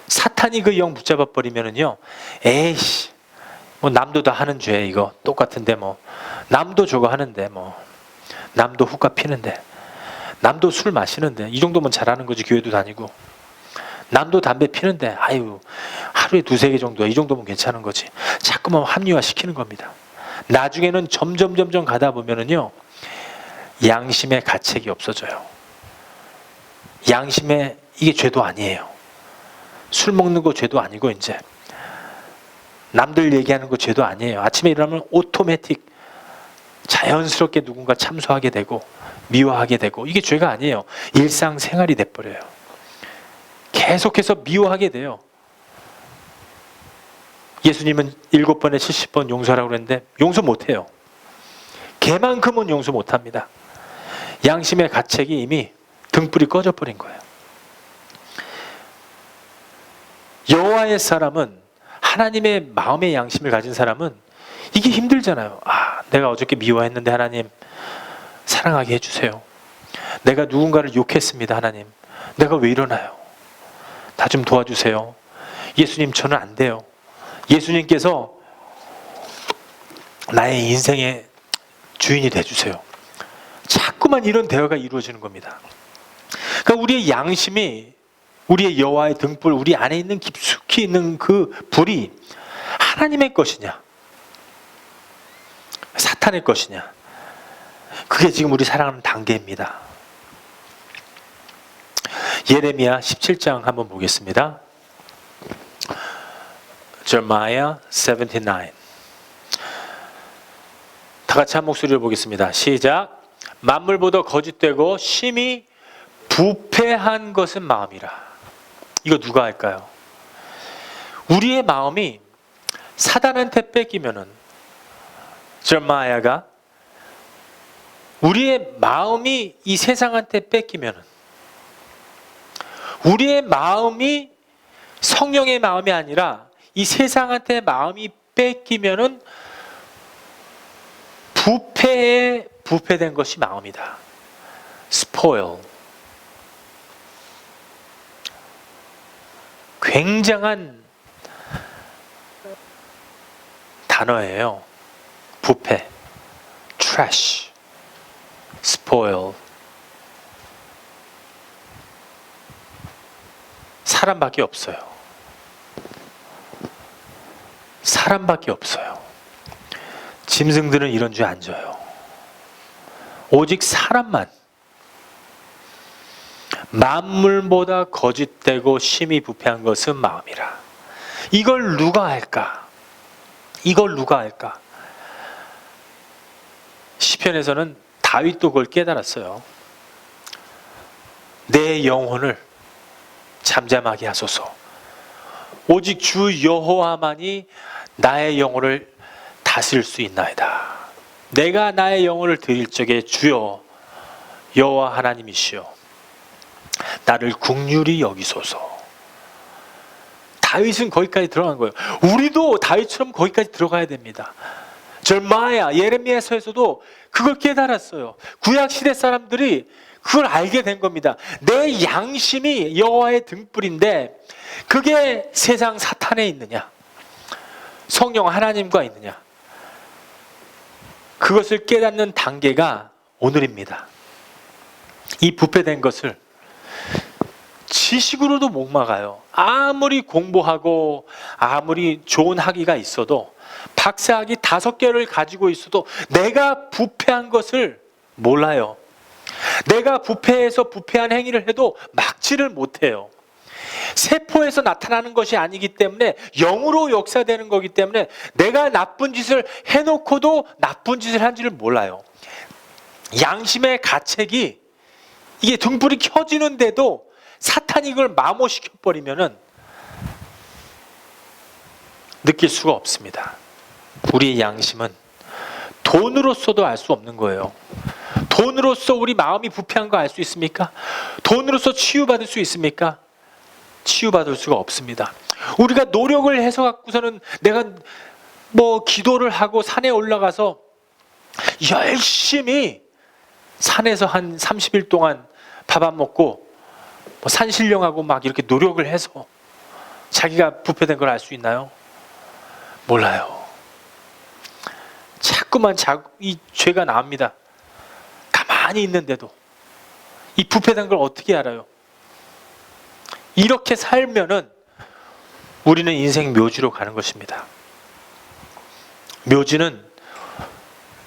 사탄이 그 영 붙잡아 버리면은요, 에이씨, 뭐 남도 다 하는 죄 이거 똑같은데, 뭐 남도 저거 하는데, 뭐 남도 후카 피는데, 남도 술 마시는데 이 정도면 잘하는 거지, 교회도 다니고. 남도 담배 피는데 아유 하루에 2-3개 정도야, 이 정도면 괜찮은 거지. 자꾸만 합리화 시키는 겁니다. 나중에는 점점 가다 보면은요, 양심의 가책이 없어져요. 양심에 이게 죄도 아니에요. 술 먹는 거 죄도 아니고, 이제 남들 얘기하는 거 죄도 아니에요. 아침에 일어나면 오토매틱 자연스럽게 누군가 참소하게 되고 미워하게 되고, 이게 죄가 아니에요. 일상생활이 돼버려요. 계속해서 미워하게 돼요. 예수님은 7번에 70번 용서하라고 그랬는데 용서 못해요. 걔만큼은 용서 못합니다. 양심의 가책이 이미 등불이 꺼져버린 거예요. 여호와의 사람은, 하나님의 마음의 양심을 가진 사람은 이게 힘들잖아요. 아, 내가 어저께 미워했는데 하나님 사랑하게 해주세요. 내가 누군가를 욕했습니다. 하나님, 내가 왜 이러나요? 나 좀 도와주세요. 예수님, 저는 안 돼요. 예수님께서 나의 인생의 주인이 돼주세요. 자꾸만 이런 대화가 이루어지는 겁니다. 그러니까 우리의 양심이, 우리의 여호와의 등불, 우리 안에 있는 깊숙이 있는 그 불이 하나님의 것이냐, 사탄의 것이냐, 그게 지금 우리 살아가는 단계입니다. 예레미야 17장 한번 보겠습니다. Jeremiah 79. 다 같이 한 목소리로 보겠습니다. 시작. 만물보다 거짓되고 심히 부패한 것은 마음이라. 이거 누가 할까요? 우리의 마음이 사단한테 뺏기면은, 제레미야가 우리의 마음이 이 세상한테 뺏기면은, 우리의 마음이 성령의 마음이 아니라 이 세상한테 마음이 뺏기면은 부패된 것이 마음이다. spoil. 굉장한 단어예요. 부패, trash, spoil. 사람밖에 없어요. 사람밖에 없어요. 짐승들은 이런 죄 안 져요. 오직 사람만. 만물보다 거짓되고 심히 부패한 것은 마음이라. 이걸 누가 할까? 이걸 누가 할까? 시편에서는 다윗도 그걸 깨달았어요. 내 영혼을 잠잠하게 하소서. 오직 주 여호와만이 나의 영혼을 다스릴 수 있나이다. 내가 나의 영혼을 드릴 적에 주여 여호와 하나님이시여 나를 긍휼히 여기소서. 다윗은 거기까지 들어간 거예요. 우리도 다윗처럼 거기까지 들어가야 됩니다. 예레미야서에서도 그걸 깨달았어요. 구약 시대 사람들이 그걸 알게 된 겁니다. 내 양심이 여호와의 등불인데 그게 세상 사탄에 있느냐, 성령 하나님과 있느냐, 그것을 깨닫는 단계가 오늘입니다. 이 부패된 것을 지식으로도 못 막아요. 아무리 공부하고 아무리 좋은 학위가 있어도, 박사학위 5개를 가지고 있어도 내가 부패한 것을 몰라요. 내가 부패해서 부패한 행위를 해도 막지를 못해요. 세포에서 나타나는 것이 아니기 때문에 영으로 역사되는 거기 때문에 내가 나쁜 짓을 해놓고도 나쁜 짓을 한지를 몰라요. 양심의 가책이, 이게 등불이 켜지는데도 사탄이 이걸 마모시켜버리면은 느낄 수가 없습니다. 우리의 양심은 돈으로서도 알 수 없는 거예요. 돈으로서 우리 마음이 부패한 거 알 수 있습니까? 돈으로서 치유받을 수 있습니까? 치유받을 수가 없습니다. 우리가 노력을 해서 갖고서는 내가 기도를 하고 산에 올라가서 열심히 산에서 한 30일 동안 밥 안 먹고 산신령하고 막 이렇게 노력을 해서 자기가 부패된 걸 알 수 있나요? 몰라요. 자꾸만 이 죄가 나옵니다. 가만히 있는데도 이 부패된 걸 어떻게 알아요? 이렇게 살면은 우리는 인생 묘지로 가는 것입니다. 묘지는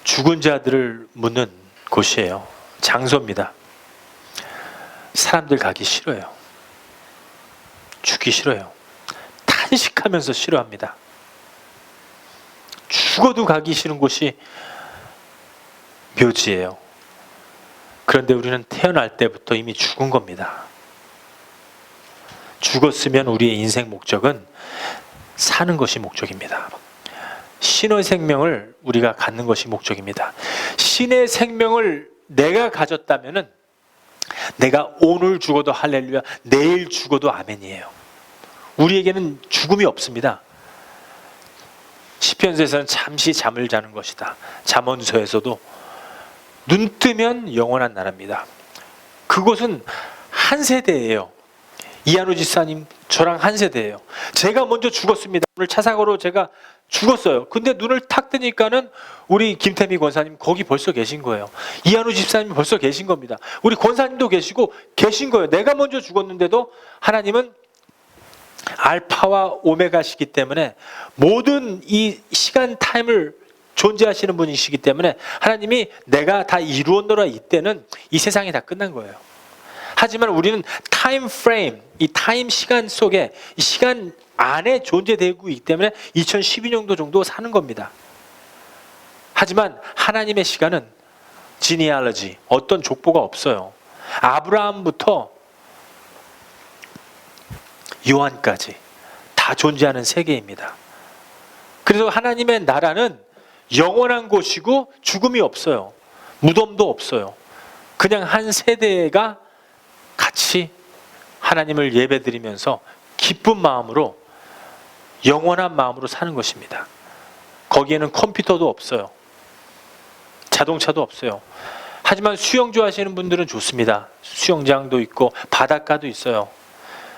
죽은 자들을 묻는 곳이에요. 장소입니다. 사람들 가기 싫어요. 죽기 싫어요. 탄식하면서 싫어합니다. 죽어도 가기 싫은 곳이 묘지예요. 그런데 우리는 태어날 때부터 이미 죽은 겁니다. 죽었으면 우리의 인생 목적은 사는 것이 목적입니다. 신의 생명을 우리가 갖는 것이 목적입니다. 신의 생명을 내가 가졌다면은 내가 오늘 죽어도 할렐루야, 내일 죽어도 아멘이에요. 우리에게는 죽음이 없습니다. 시편서에서는 잠시 잠을 자는 것이다. 잠언서에서도 눈 뜨면 영원한 나라입니다. 그곳은 한 세대예요. 이한우 집사님, 저랑 한 세대예요. 제가 먼저 죽었습니다. 오늘 차사고로 제가 죽었어요. 근데 눈을 탁 뜨니까는 우리 김태미 권사님 거기 벌써 계신 거예요. 이한우 집사님 벌써 계신 겁니다. 우리 권사님도 계시고 계신 거예요. 내가 먼저 죽었는데도 하나님은 알파와 오메가시기 때문에 모든 이 시간 타임을 존재하시는 분이시기 때문에 하나님이 내가 다 이루었노라 이때는 이 세상이 다 끝난 거예요. 하지만 우리는 타임 프레임, 이 타임 시간 속에, 이 시간 안에 존재되고 있기 때문에 2012년도 정도 사는 겁니다. 하지만 하나님의 시간은 지니알러지, 어떤 족보가 없어요. 아브라함부터 요한까지 다 존재하는 세계입니다. 그래서 하나님의 나라는 영원한 곳이고 죽음이 없어요. 무덤도 없어요. 그냥 한 세대가 같이 하나님을 예배드리면서 기쁜 마음으로, 영원한 마음으로 사는 것입니다. 거기에는 컴퓨터도 없어요. 자동차도 없어요. 하지만 수영 좋아하시는 분들은 좋습니다. 수영장도 있고 바닷가도 있어요.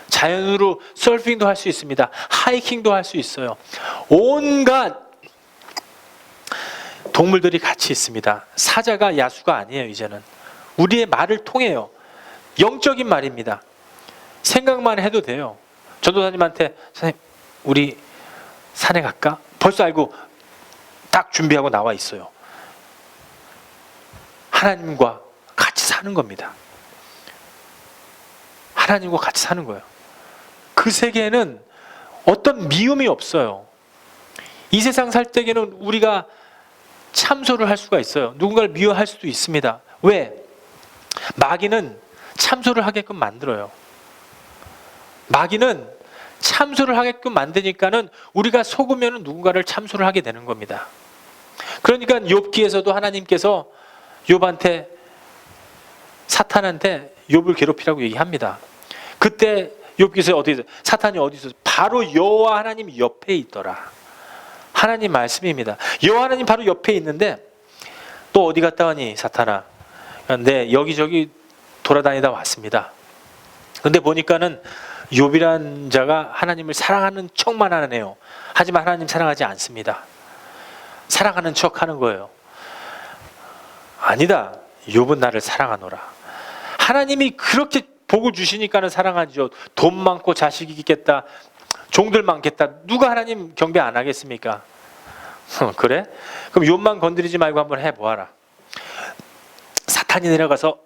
자연으로 서핑도 할 수 있습니다. 하이킹도 할 수 있어요. 온갖 동물들이 같이 있습니다. 사자가 야수가 아니에요. 이제는 우리의 말을 통해요. 영적인 말입니다. 생각만 해도 돼요. 전도사님한테 선생님 우리 산에 갈까? 벌써 알고 딱 준비하고 나와 있어요. 하나님과 같이 사는 겁니다. 하나님과 같이 사는 거예요. 그 세계에는 어떤 미움이 없어요. 이 세상 살 때에는 우리가 참소를 할 수가 있어요. 누군가를 미워할 수도 있습니다. 왜? 마귀는 참소를 하게끔 만들어요. 마귀는 참소를 하게끔 만드니까는 우리가 속으면 누군가를 참소를 하게 되는 겁니다. 그러니까 욥기에서도 하나님께서 욥한테, 사탄한테 욥을 괴롭히라고 얘기합니다. 그때 욥기에서 어디 있어요? 사탄이 어디 있어요? 바로 여호와 하나님 옆에 있더라. 하나님 말씀입니다. 여호와 하나님 바로 옆에 있는데 또 어디 갔다 왔니 사탄아? 네, 여기저기 돌아다니다 왔습니다. 근데 보니까는 욥이란 자가 하나님을 사랑하는 척만 하네요. 하지만 하나님 사랑하지 않습니다. 사랑하는 척 하는 거예요. 아니다. 욥은 나를 사랑하노라. 하나님이 그렇게 복을 주시니까는 사랑하죠. 돈 많고 자식이 있겠다. 종들 많겠다. 누가 하나님 경배 안 하겠습니까? 그래? 그럼 욥만 건드리지 말고 한번 해보아라. 사탄이 내려가서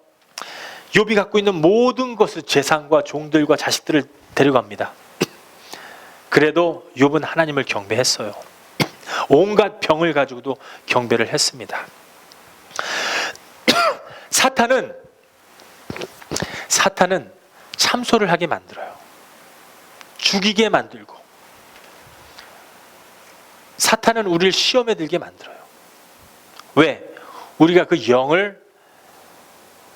욥이 갖고 있는 모든 것을, 재산과 종들과 자식들을 데려갑니다. 그래도 욥은 하나님을 경배했어요. 온갖 병을 가지고도 경배를 했습니다. 사탄은 참소를 하게 만들어요. 죽이게 만들고, 사탄은 우리를 시험에 들게 만들어요. 왜? 우리가 그 영을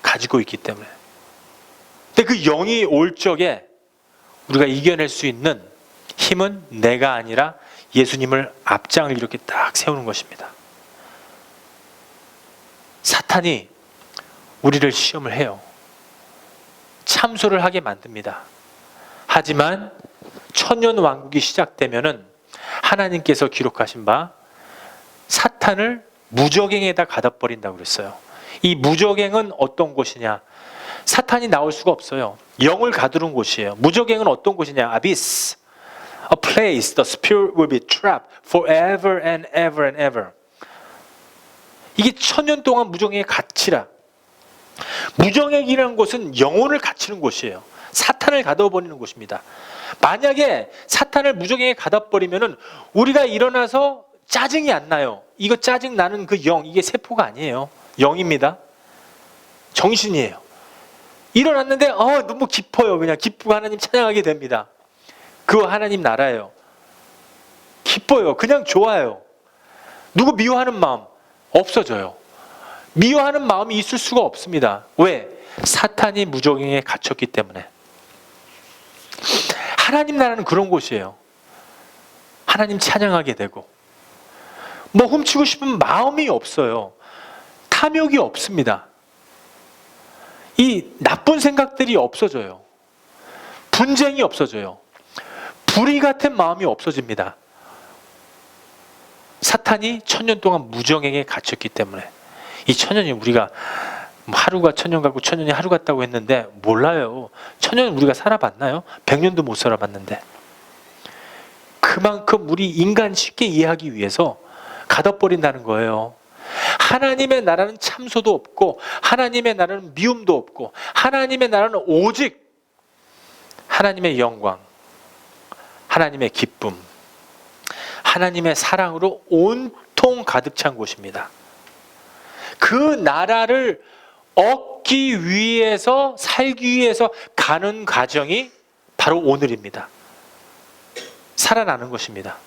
가지고 있기 때문에. 근데 그 영이 올 적에 우리가 이겨낼 수 있는 힘은 내가 아니라 예수님을 앞장을 이렇게 딱 세우는 것입니다. 사탄이 우리를 시험을 해요. 참소를 하게 만듭니다. 하지만 천년왕국이 시작되면은 하나님께서 기록하신 바 사탄을 무저갱에다 가둬버린다고 그랬어요. 이 무저갱은 어떤 곳이냐? 사탄이 나올 수가 없어요. 영을 가두는 곳이에요. 무저갱은 어떤 곳이냐? abyss, a place the spirit will be trapped forever and ever and ever. 이게 천년 동안 무저갱에 갇히라. 무저갱이라는 곳은 영혼을 갇히는 곳이에요. 사탄을 가둬버리는 곳입니다. 만약에 사탄을 무저갱에 가둬버리면은 우리가 일어나서 짜증이 안 나요. 이거 짜증 나는 그 영, 이게 세포가 아니에요. 영입니다. 정신이에요. 일어났는데 너무 기뻐요. 그냥 기쁘고 하나님 찬양하게 됩니다. 그거 하나님 나라예요. 기뻐요. 그냥 좋아요. 누구 미워하는 마음 없어져요. 미워하는 마음이 있을 수가 없습니다. 왜? 사탄이 무저갱에 갇혔기 때문에. 하나님 나라는 그런 곳이에요. 하나님 찬양하게 되고, 뭐 훔치고 싶은 마음이 없어요. 탐욕이 없습니다. 이 나쁜 생각들이 없어져요. 분쟁이 없어져요. 불의 같은 마음이 없어집니다. 사탄이 천년 동안 무저갱에 갇혔기 때문에. 이 천년이 우리가 하루가 천년 같고 천년이 하루 같다고 했는데 몰라요. 천년 우리가 살아봤나요? 100년도 못 살아봤는데. 그만큼 우리 인간 쉽게 이해하기 위해서 가둬버린다는 거예요. 하나님의 나라는 참소도 없고, 하나님의 나라는 미움도 없고, 하나님의 나라는 오직 하나님의 영광, 하나님의 기쁨, 하나님의 사랑으로 온통 가득 찬 곳입니다. 그 나라를 얻기 위해서, 살기 위해서 가는 과정이 바로 오늘입니다. 살아나는 것입니다.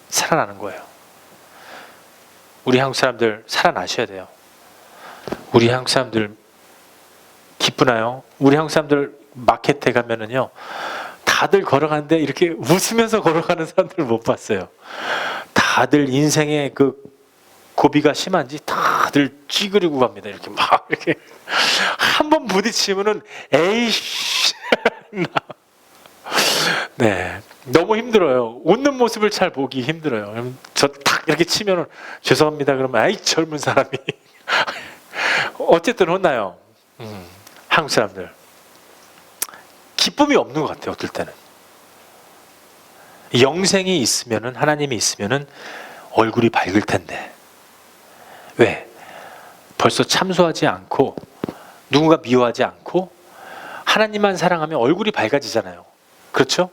살아나는 거예요. 우리 한국 사람들 살아나셔야 돼요. 우리 한국 사람들 기쁘나요? 우리 한국 사람들 마켓에 가면은요, 다들 걸어가는데 이렇게 웃으면서 걸어가는 사람들을 못 봤어요. 다들 인생의 그 고비가 심한지 다들 찌그리고 갑니다. 이렇게 막 이렇게 한 번 부딪히면은 에이씨. 네, 너무 힘들어요. 웃는 모습을 잘 보기 힘들어요. 저 탁 이렇게 치면은 죄송합니다. 그러면 아이 젊은 사람이 어쨌든 혼나요. 한국 사람들 기쁨이 없는 것 같아요. 어떨 때는 영생이 있으면은, 하나님이 있으면은 얼굴이 밝을 텐데. 왜? 벌써 참소하지 않고 누군가 미워하지 않고 하나님만 사랑하면 얼굴이 밝아지잖아요. 그렇죠?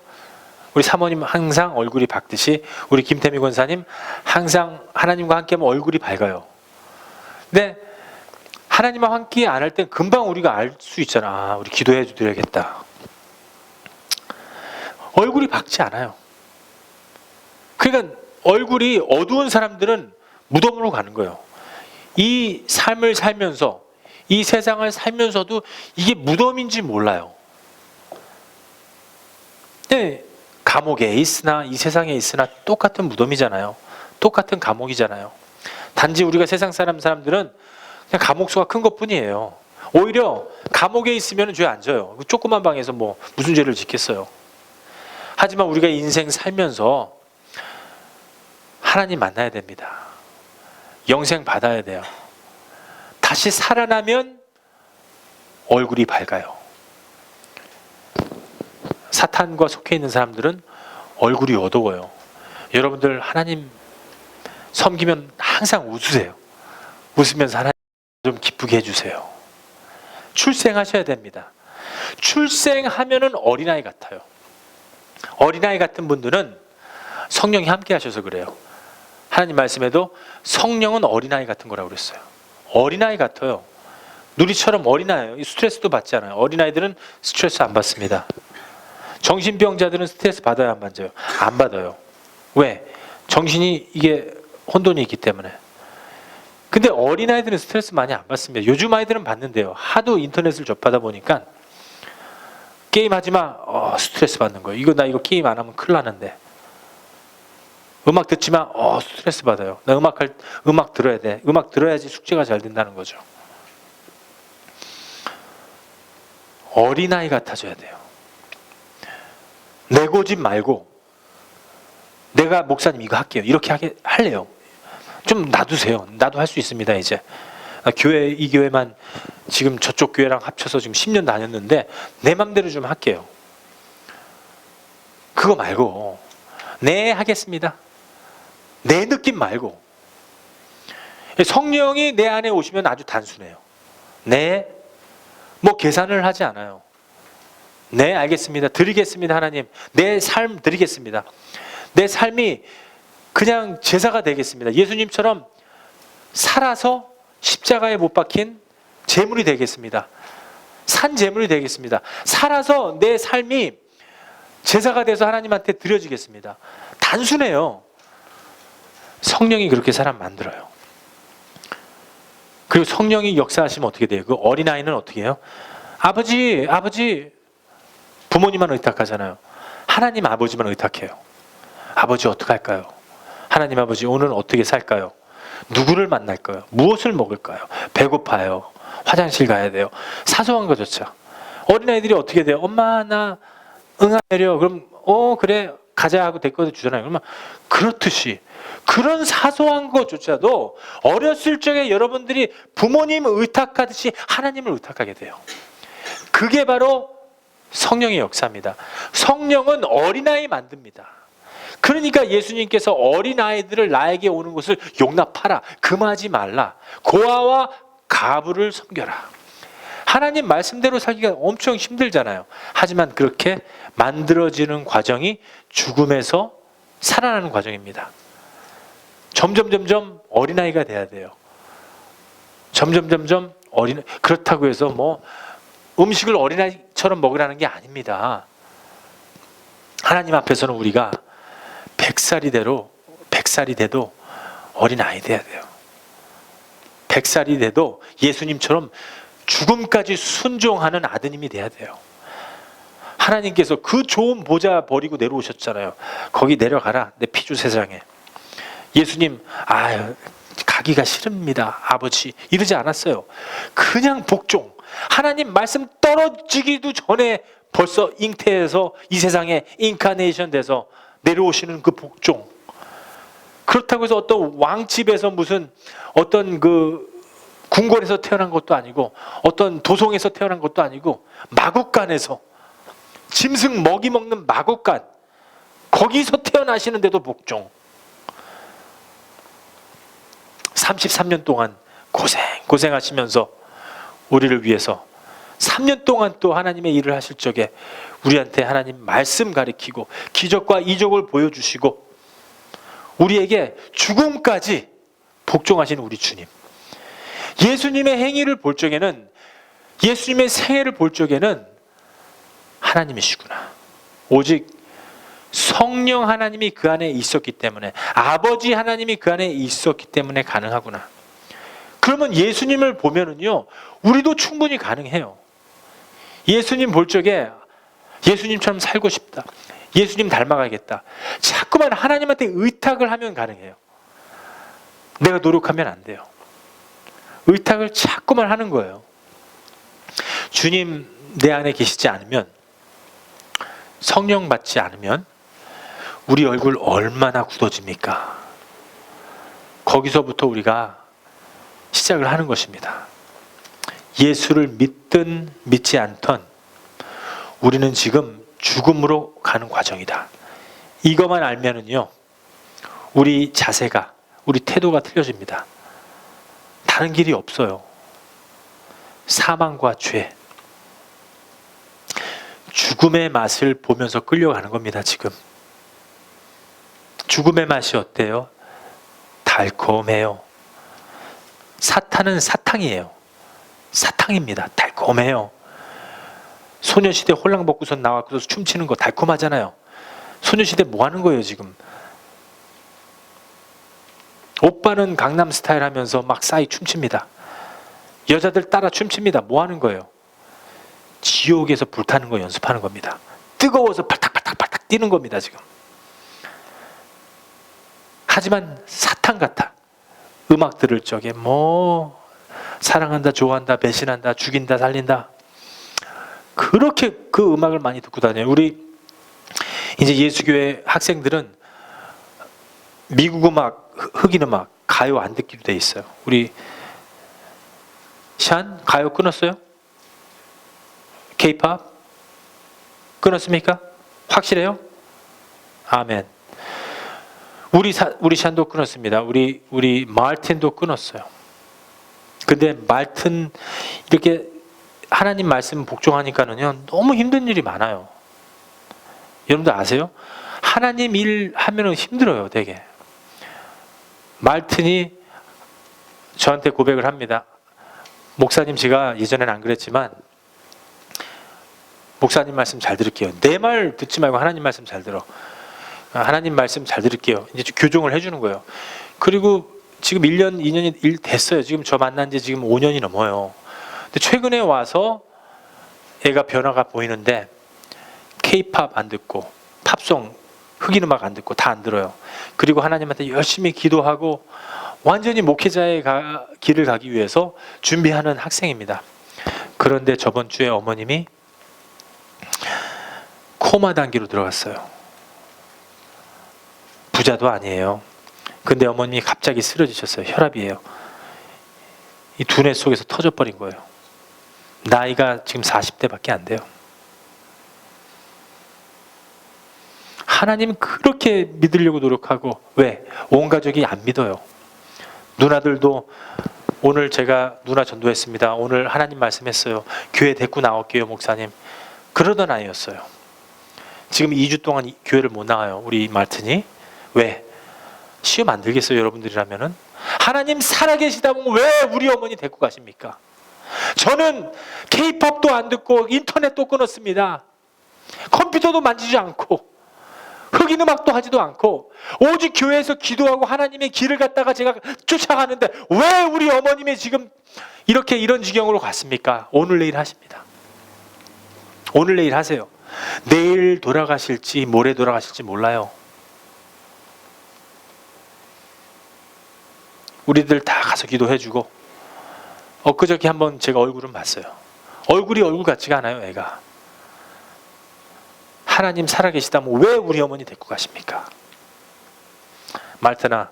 우리 사모님 항상 얼굴이 밝듯이 우리 김태미 권사님 항상 하나님과 함께하면 얼굴이 밝아요. 근데 하나님과 함께 안 할 땐 금방 우리가 알 수 있잖아. 아, 우리 기도해 주드려야겠다. 얼굴이 밝지 않아요. 그러니까 얼굴이 어두운 사람들은 무덤으로 가는 거예요. 이 삶을 살면서, 이 세상을 살면서도 이게 무덤인지 몰라요. 네, 감옥에 있으나 이 세상에 있으나 똑같은 무덤이잖아요. 똑같은 감옥이잖아요. 단지 우리가 세상 사람들은 그냥 감옥수가 큰 것뿐이에요. 오히려 감옥에 있으면 죄 안 져요. 그 조그만 방에서 뭐 무슨 죄를 짓겠어요. 하지만 우리가 인생 살면서 하나님 만나야 됩니다. 영생 받아야 돼요. 다시 살아나면 얼굴이 밝아요. 사탄과 속해 있는 사람들은 얼굴이 어두워요. 여러분들 하나님 섬기면 항상 웃으세요. 웃으면서 하나님 좀 기쁘게 해주세요. 출생하셔야 됩니다. 출생하면은 어린아이 같아요. 어린아이 같은 분들은 성령이 함께 하셔서 그래요. 하나님 말씀에도 성령은 어린아이 같은 거라고 그랬어요. 어린아이 같아요. 누리처럼 어린아이예요. 스트레스도 받지 않아요. 어린아이들은 스트레스 안 받습니다. 정신병자들은 스트레스 받아요, 안 받아요? 안 받아요. 왜? 정신이 이게 혼돈이 있기 때문에. 근데 어린아이들은 스트레스 많이 안 받습니다. 요즘 아이들은 받는데요. 하도 인터넷을 접하다 보니까 게임하지 마. 스트레스 받는 거예요. 나 이거 게임 안 하면 큰일 나는데. 음악 듣지 마. 스트레스 받아요. 나 음악 들어야 돼. 음악 들어야지 숙제가 잘 된다는 거죠. 어린아이 같아져야 돼요. 내 고집 말고 내가 목사님 이거 할게요. 이렇게 할래요. 좀 놔두세요. 나도 할 수 있습니다. 이제 이 교회만 지금 저쪽 교회랑 합쳐서 지금 10년 다녔는데 내 맘대로 좀 할게요. 그거 말고 네 하겠습니다. 내 느낌 말고. 성령이 내 안에 오시면 아주 단순해요. 네, 뭐 계산을 하지 않아요. 네, 알겠습니다. 드리겠습니다. 하나님, 내 삶 드리겠습니다. 내 삶이 그냥 제사가 되겠습니다. 예수님처럼 살아서 십자가에 못 박힌 제물이 되겠습니다. 산 제물이 되겠습니다. 살아서 내 삶이 제사가 돼서 하나님한테 드려지겠습니다. 단순해요. 성령이 그렇게 사람 만들어요. 그리고 성령이 역사하시면 어떻게 돼요? 그 어린아이는 어떻게 해요? 아버지 부모님만 의탁하잖아요. 하나님 아버지만 의탁해요. 아버지 어떡할까요? 하나님 아버지 오늘 어떻게 살까요? 누구를 만날까요? 무엇을 먹을까요? 배고파요. 화장실 가야 돼요. 사소한 거조차. 어린아이들이 어떻게 돼요? 엄마 나 응아내려. 그럼 그래 가자 하고 데리고 주잖아요. 그러면 그렇듯이 그런 사소한 것조차도 어렸을 적에 여러분들이 부모님을 의탁하듯이 하나님을 의탁하게 돼요. 그게 바로 성령의 역사입니다. 성령은 어린아이 만듭니다. 그러니까 예수님께서 어린아이들을 나에게 오는 것을 용납하라. 금하지 말라. 고아와 가부를 섬겨라. 하나님 말씀대로 살기가 엄청 힘들잖아요. 하지만 그렇게 만들어지는 과정이 죽음에서 살아나는 과정입니다. 점점 어린아이가 돼야 돼요. 점점 그렇다고 해서 뭐 음식을 어린아이처럼 먹으라는 게 아닙니다. 하나님 앞에서는 우리가 100살이 돼도 어린아이 돼야 돼요. 100살이 돼도 예수님처럼 죽음까지 순종하는 아드님이 돼야 돼요. 하나님께서 그 좋은 보좌 버리고 내려오셨잖아요. 거기 내려가라. 내 피주 세상에. 예수님 가기가 싫습니다. 아버지 이러지 않았어요. 그냥 복종. 하나님 말씀 떨어지기도 전에 벌써 잉태해서 이 세상에 인카네이션 돼서 내려오시는 그 복종. 그렇다고 해서 어떤 왕집에서 무슨 어떤 그 궁궐에서 태어난 것도 아니고 어떤 도성에서 태어난 것도 아니고 마국간에서 짐승 먹이 먹는 마국간 거기서 태어나시는데도 복종. 33년 동안 고생하시면서 우리를 위해서 3년 동안 또 하나님의 일을 하실 적에 우리한테 하나님 말씀 가르치고 기적과 이적을 보여주시고 우리에게 죽음까지 복종하시는 우리 주님. 예수님의 행위를 볼 적에는 예수님의 생애를 볼 적에는 하나님이시구나. 오직 성령 하나님이 그 안에 있었기 때문에 아버지 하나님이 그 안에 있었기 때문에 가능하구나. 그러면 예수님을 보면은요 우리도 충분히 가능해요. 예수님 볼 적에 예수님처럼 살고 싶다. 예수님 닮아가겠다. 자꾸만 하나님한테 의탁을 하면 가능해요. 내가 노력하면 안 돼요. 의탁을 자꾸만 하는 거예요. 주님 내 안에 계시지 않으면, 성령 받지 않으면 우리 얼굴 얼마나 굳어집니까? 거기서부터 우리가 시작을 하는 것입니다. 예수를 믿든 믿지 않던 우리는 지금 죽음으로 가는 과정이다. 이것만 알면은요, 우리 자세가, 우리 태도가 틀려집니다. 다른 길이 없어요. 사망과 죄, 죽음의 맛을 보면서 끌려가는 겁니다. 지금 죽음의 맛이 어때요? 달콤해요. 사탄은 사탕이에요. 사탕입니다. 달콤해요. 소녀시대 홀랑 벗고선 나와서 춤추는 거 달콤하잖아요. 소녀시대 뭐 하는 거예요 지금? 오빠는 강남스타일 하면서 막 싸이 춤춥니다. 여자들 따라 춤춥니다. 뭐 하는 거예요? 지옥에서 불타는 거 연습하는 겁니다. 뜨거워서 팔딱팔딱팔딱 뛰는 겁니다 지금. 하지만 사탄 같아. 음악 들을 적에 뭐 사랑한다, 좋아한다, 배신한다, 죽인다, 살린다, 그렇게 그 음악을 많이 듣고 다녀요. 우리 이제 예수교회 학생들은 미국 음악, 흑인 음악, 가요 안 듣기로 돼 있어요. 우리 샨 가요 끊었어요? K-팝 끊었습니까? 확실해요? 아멘. 우리 샨도 끊었습니다. 우리 마틴도 끊었어요. 근데 마틴 이렇게 하나님 말씀 복종하니까는요 너무 힘든 일이 많아요. 여러분들 아세요? 하나님 일 하면은 힘들어요, 되게. 마틴이 저한테 고백을 합니다. 목사님, 제가 예전에는 안 그랬지만 목사님 말씀 잘 들을게요. 내 말 듣지 말고 하나님 말씀 잘 들어. 하나님 말씀 잘 들을게요. 이제 교정을 해주는 거예요. 그리고 지금 1년, 2년이 됐어요. 지금 저 만난 지 지금 5년이 넘어요. 근데 최근에 와서 애가 변화가 보이는데 K-팝 안 듣고 팝송, 흑인 음악 안 듣고 다 안 들어요. 그리고 하나님한테 열심히 기도하고 완전히 목회자의 길을 가기 위해서 준비하는 학생입니다. 그런데 저번 주에 어머님이 코마 단계로 들어갔어요. 부자도 아니에요. 근데 어머님이 갑자기 쓰러지셨어요. 혈압이에요. 이 두뇌 속에서 터져버린 거예요. 나이가 지금 40대밖에 안 돼요. 하나님 그렇게 믿으려고 노력하고, 왜? 온 가족이 안 믿어요. 누나들도 오늘 제가 누나 전도했습니다. 오늘 하나님 말씀했어요. 교회 데리고 나올게요, 목사님. 그러던 아이였어요. 지금 2주 동안 교회를 못 나와요, 우리 마틴이. 왜? 시험 안 들겠어요, 여러분들이라면은? 하나님 살아계시다면 왜 우리 어머니 데리고 가십니까? 저는 K-팝도 안 듣고 인터넷도 끊었습니다. 컴퓨터도 만지지 않고 흑인 음악도 하지도 않고 오직 교회에서 기도하고 하나님의 길을 갖다가 제가 쫓아가는데 왜 우리 어머님이 지금 이렇게 이런 지경으로 갔습니까? 오늘 내일 하십니다. 오늘 내일 하세요. 내일 돌아가실지 모레 돌아가실지 몰라요. 우리들 다 가서 기도해주고, 엊그저께 한번 제가 얼굴은 봤어요. 얼굴이 얼굴 같지가 않아요, 애가. 하나님 살아계시다면 왜 우리 어머니 데리고 가십니까? 말트나,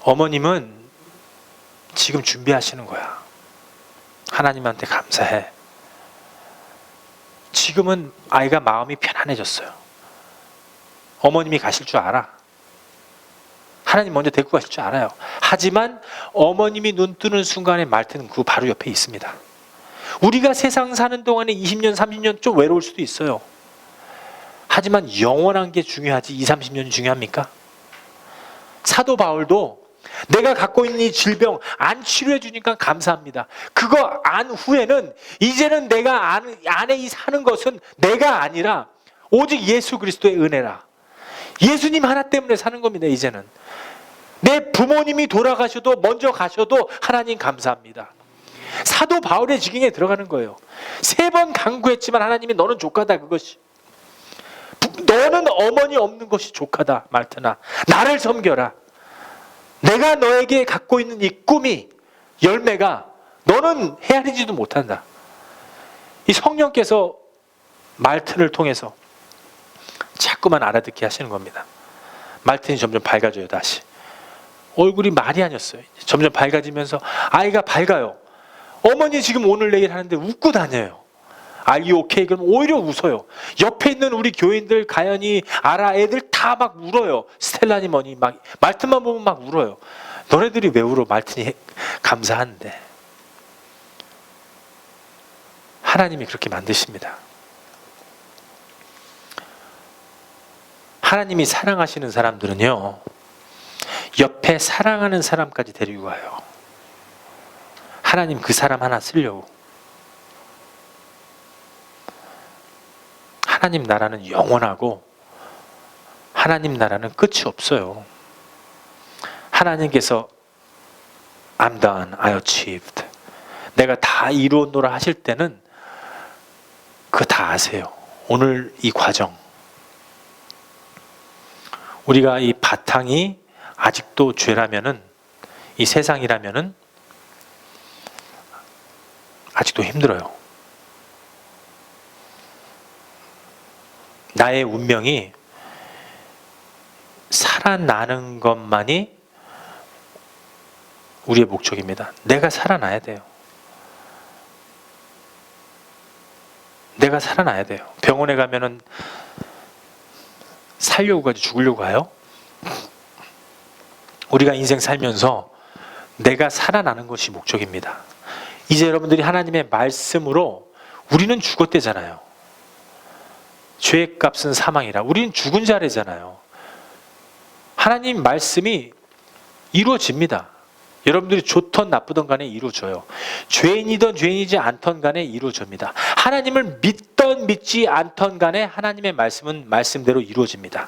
어머님은 지금 준비하시는 거야. 하나님한테 감사해. 지금은 아이가 마음이 편안해졌어요. 어머님이 가실 줄 알아. 하나님 먼저 데리고 가실 줄 알아요. 하지만 어머님이 눈 뜨는 순간에 말트는 그 바로 옆에 있습니다. 우리가 세상 사는 동안에 20년, 30년 좀 외로울 수도 있어요. 하지만 영원한 게 중요하지 20, 30년이 중요합니까? 사도 바울도 내가 갖고 있는 이 질병 안 치료해 주니까 감사합니다. 그거 안 후에는 이제는 내가 안에 사는 것은 내가 아니라 오직 예수 그리스도의 은혜라. 예수님 하나 때문에 사는 겁니다. 이제는 내 부모님이 돌아가셔도 먼저 가셔도 하나님 감사합니다. 사도 바울의 지경에 들어가는 거예요. 3번 간구했지만 하나님이 너는 조카다, 그것이. 너는 어머니 없는 것이 조카다, 말트나. 나를 섬겨라. 내가 너에게 갖고 있는 이 꿈이, 열매가 너는 헤아리지도 못한다. 이 성령께서 말튼을 통해서 자꾸만 알아듣게 하시는 겁니다. 말튼이 점점 밝아져요. 다시 얼굴이 말이 아니었어요. 점점 밝아지면서 아이가 밝아요. 어머니 지금 오늘 내일 하는데 웃고 다녀요. Are you okay? 그럼 오히려 웃어요. 옆에 있는 우리 교인들, 가연이, 아라 애들 다 막 울어요. 스텔라니 뭐니 막 말튼만 보면 막 울어요. 너네들이 왜 울어? 말튼이 감사한데. 하나님이 그렇게 만드십니다. 하나님이 사랑하시는 사람들은요, 옆에 사랑하는 사람까지 데리고 가요. 하나님 그 사람 하나 쓰려고. 하나님 나라는 영원하고 하나님 나라는 끝이 없어요. 하나님께서 I'm done, I achieved, 내가 다 이루었노라 하실 때는 그거 다 아세요. 오늘 이 과정, 우리가 이 바탕이 아직도 죄라면은, 이 세상이라면은 아직도 힘들어요. 나의 운명이 살아나는 것만이 우리의 목적입니다. 내가 살아나야 돼요. 내가 살아나야 돼요. 병원에 가면은 살려고 가지 죽으려고 가요? 우리가 인생 살면서 내가 살아나는 것이 목적입니다. 이제 여러분들이 하나님의 말씀으로 우리는 죽었대잖아요. 죄의 값은 사망이라. 우리는 죽은 자래잖아요. 하나님 말씀이 이루어집니다. 여러분들이 좋던 나쁘던 간에 이루어져요. 죄인이든 죄인이지 않던 간에 이루어집니다. 하나님을 믿던 믿지 않던 간에 하나님의 말씀은 말씀대로 이루어집니다.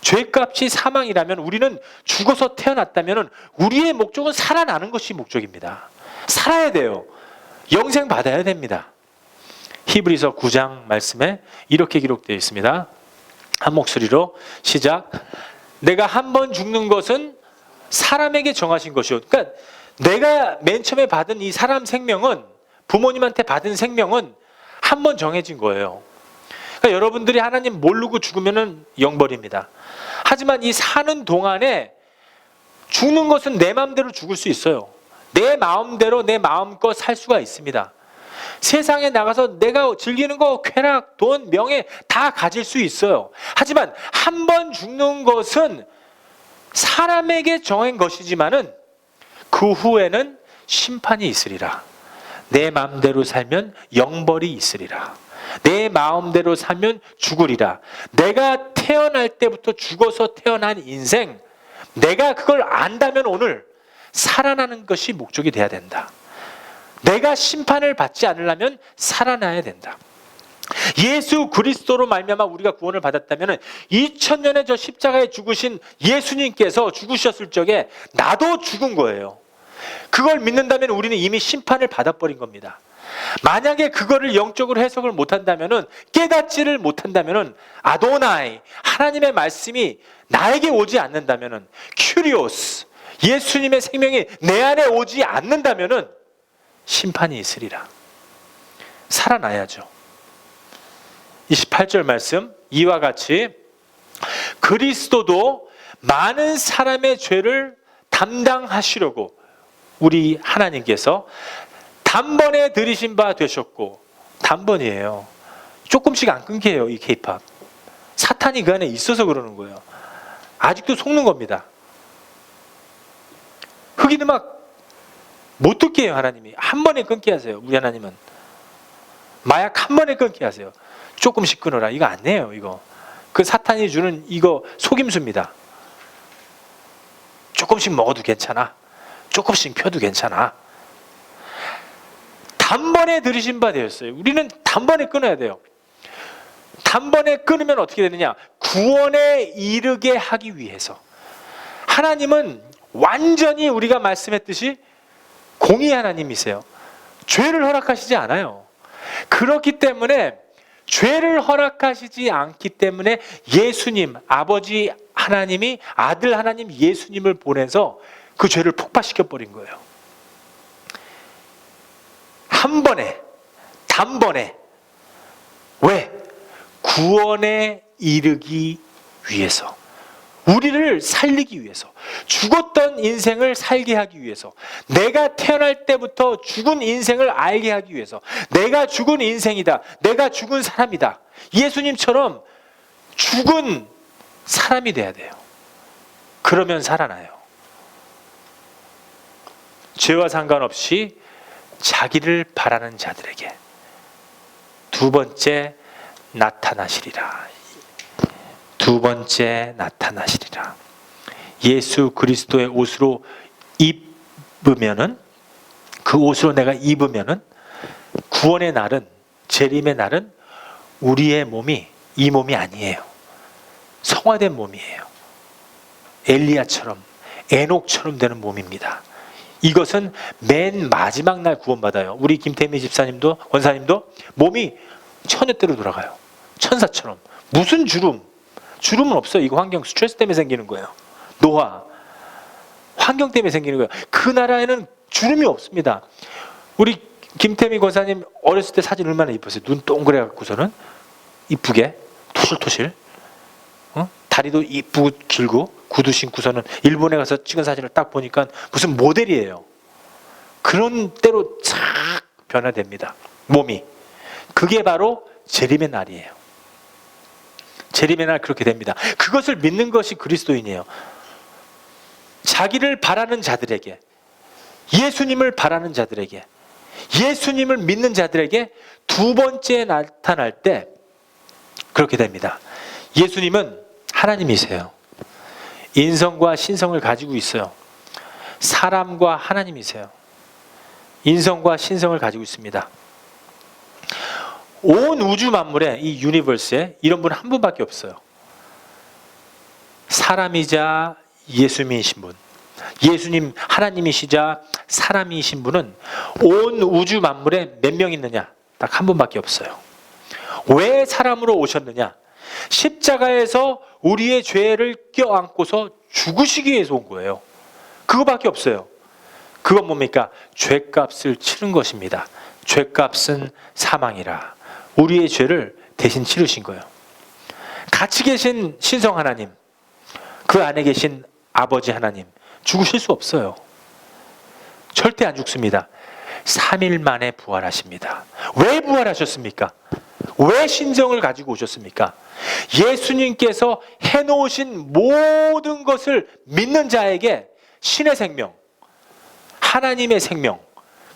죄값이 사망이라면, 우리는 죽어서 태어났다면 우리의 목적은 살아나는 것이 목적입니다. 살아야 돼요. 영생 받아야 됩니다. 히브리서 9장 말씀에 이렇게 기록되어 있습니다. 한 목소리로 시작. 내가 한 번 죽는 것은 사람에게 정하신 것이요. 그러니까 내가 맨 처음에 받은 이 사람 생명은, 부모님한테 받은 생명은 한 번 정해진 거예요. 그러니까 여러분들이 하나님 모르고 죽으면 영벌입니다. 하지만 이 사는 동안에 죽는 것은 내 마음대로 죽을 수 있어요. 내 마음대로 내 마음껏 살 수가 있습니다. 세상에 나가서 내가 즐기는 거, 쾌락, 돈, 명예 다 가질 수 있어요. 하지만 한 번 죽는 것은 사람에게 정한 것이지만은 그 후에는 심판이 있으리라. 내 마음대로 살면 영벌이 있으리라. 내 마음대로 살면 죽으리라. 내가 태어날 때부터 죽어서 태어난 인생, 내가 그걸 안다면 오늘 살아나는 것이 목적이 돼야 된다. 내가 심판을 받지 않으려면 살아나야 된다. 예수 그리스도로 말미암아 우리가 구원을 받았다면 2000년에 저 십자가에 죽으신 예수님께서 죽으셨을 적에 나도 죽은 거예요. 그걸 믿는다면 우리는 이미 심판을 받아버린 겁니다. 만약에 그거를 영적으로 해석을 못한다면, 깨닫지를 못한다면, 아도나이, 하나님의 말씀이 나에게 오지 않는다면, 큐리오스, 예수님의 생명이 내 안에 오지 않는다면 심판이 있으리라. 살아나야죠. 28절 말씀, 이와 같이 그리스도도 많은 사람의 죄를 담당하시려고 우리 하나님께서 단번에 들이신 바 되셨고, 단번이에요. 조금씩 안 끊게 해요. 이 K-팝 사탄이 그 안에 있어서 그러는 거예요. 아직도 속는 겁니다. 흑인 음악 못 듣게 해요. 하나님이 한 번에 끊게 하세요. 우리 하나님은 마약 한 번에 끊게 하세요. 조금씩 끊어라. 이거 안 해요. 이거 그 사탄이 주는 이거 속임수입니다. 조금씩 먹어도 괜찮아. 조금씩 펴도 괜찮아. 단번에 들이신 바 되었어요. 우리는 단번에 끊어야 돼요. 단번에 끊으면 어떻게 되느냐? 구원에 이르게 하기 위해서. 하나님은 완전히 우리가 말씀했듯이 공의 하나님이세요. 죄를 허락하시지 않아요. 그렇기 때문에 죄를 허락하시지 않기 때문에 예수님, 아버지 하나님이 아들 하나님 예수님을 보내서 그 죄를 폭파시켜 버린 거예요. 한 번에, 단번에. 왜? 구원에 이르기 위해서. 우리를 살리기 위해서, 죽었던 인생을 살게 하기 위해서, 내가 태어날 때부터 죽은 인생을 알게 하기 위해서, 내가 죽은 인생이다, 내가 죽은 사람이다, 예수님처럼 죽은 사람이 돼야 돼요. 그러면 살아나요. 죄와 상관없이 자기를 바라는 자들에게 두 번째 나타나시리라. 두 번째 나타나시리라. 예수 그리스도의 옷으로 입으면은, 그 옷으로 내가 입으면은 구원의 날은, 재림의 날은 우리의 몸이 이 몸이 아니에요. 성화된 몸이에요. 엘리야처럼, 에녹처럼 되는 몸입니다. 이것은 맨 마지막 날 구원받아요. 우리 김태미 집사님도, 권사님도 몸이 천여 대로 돌아가요. 천사처럼. 무슨 주름은 없어요. 이거 환경 스트레스 때문에 생기는 거예요. 노화, 환경 때문에 생기는 거예요. 그 나라에는 주름이 없습니다. 우리 김태미 권사님 어렸을 때 사진 얼마나 이뻤어요. 눈 동그래 갖고서는 이쁘게 토실토실, 다리도 이쁘고 길고, 구두 신고서는 일본에 가서 찍은 사진을 딱 보니까 무슨 모델이에요. 그런 때로 싹 변화됩니다. 몸이. 그게 바로 재림의 날이에요. 재림의 날 그렇게 됩니다. 그것을 믿는 것이 그리스도인이에요. 자기를 바라는 자들에게, 예수님을 바라는 자들에게, 예수님을 믿는 자들에게 두 번째 나타날 때 그렇게 됩니다. 예수님은 하나님이세요. 인성과 신성을 가지고 있어요. 사람과 하나님이세요. 인성과 신성을 가지고 있습니다. 온 우주 만물에, 이 유니버스에 이런 분 한 분밖에 없어요. 사람이자 예수님이신 분, 예수님 하나님이시자 사람이신 분은 온 우주 만물에 몇 명 있느냐? 딱 한 분밖에 없어요. 왜 사람으로 오셨느냐? 십자가에서 우리의 죄를 껴안고서 죽으시기 위해서 온 거예요. 그거밖에 없어요. 그건 뭡니까? 죄값을 치른 것입니다. 죄값은 사망이라. 우리의 죄를 대신 치르신 거예요. 같이 계신 신성 하나님, 그 안에 계신 아버지 하나님, 죽으실 수 없어요. 절대 안 죽습니다. 3일 만에 부활하십니다. 왜 부활하셨습니까? 왜 신성을 가지고 오셨습니까? 예수님께서 해놓으신 모든 것을 믿는 자에게 신의 생명, 하나님의 생명,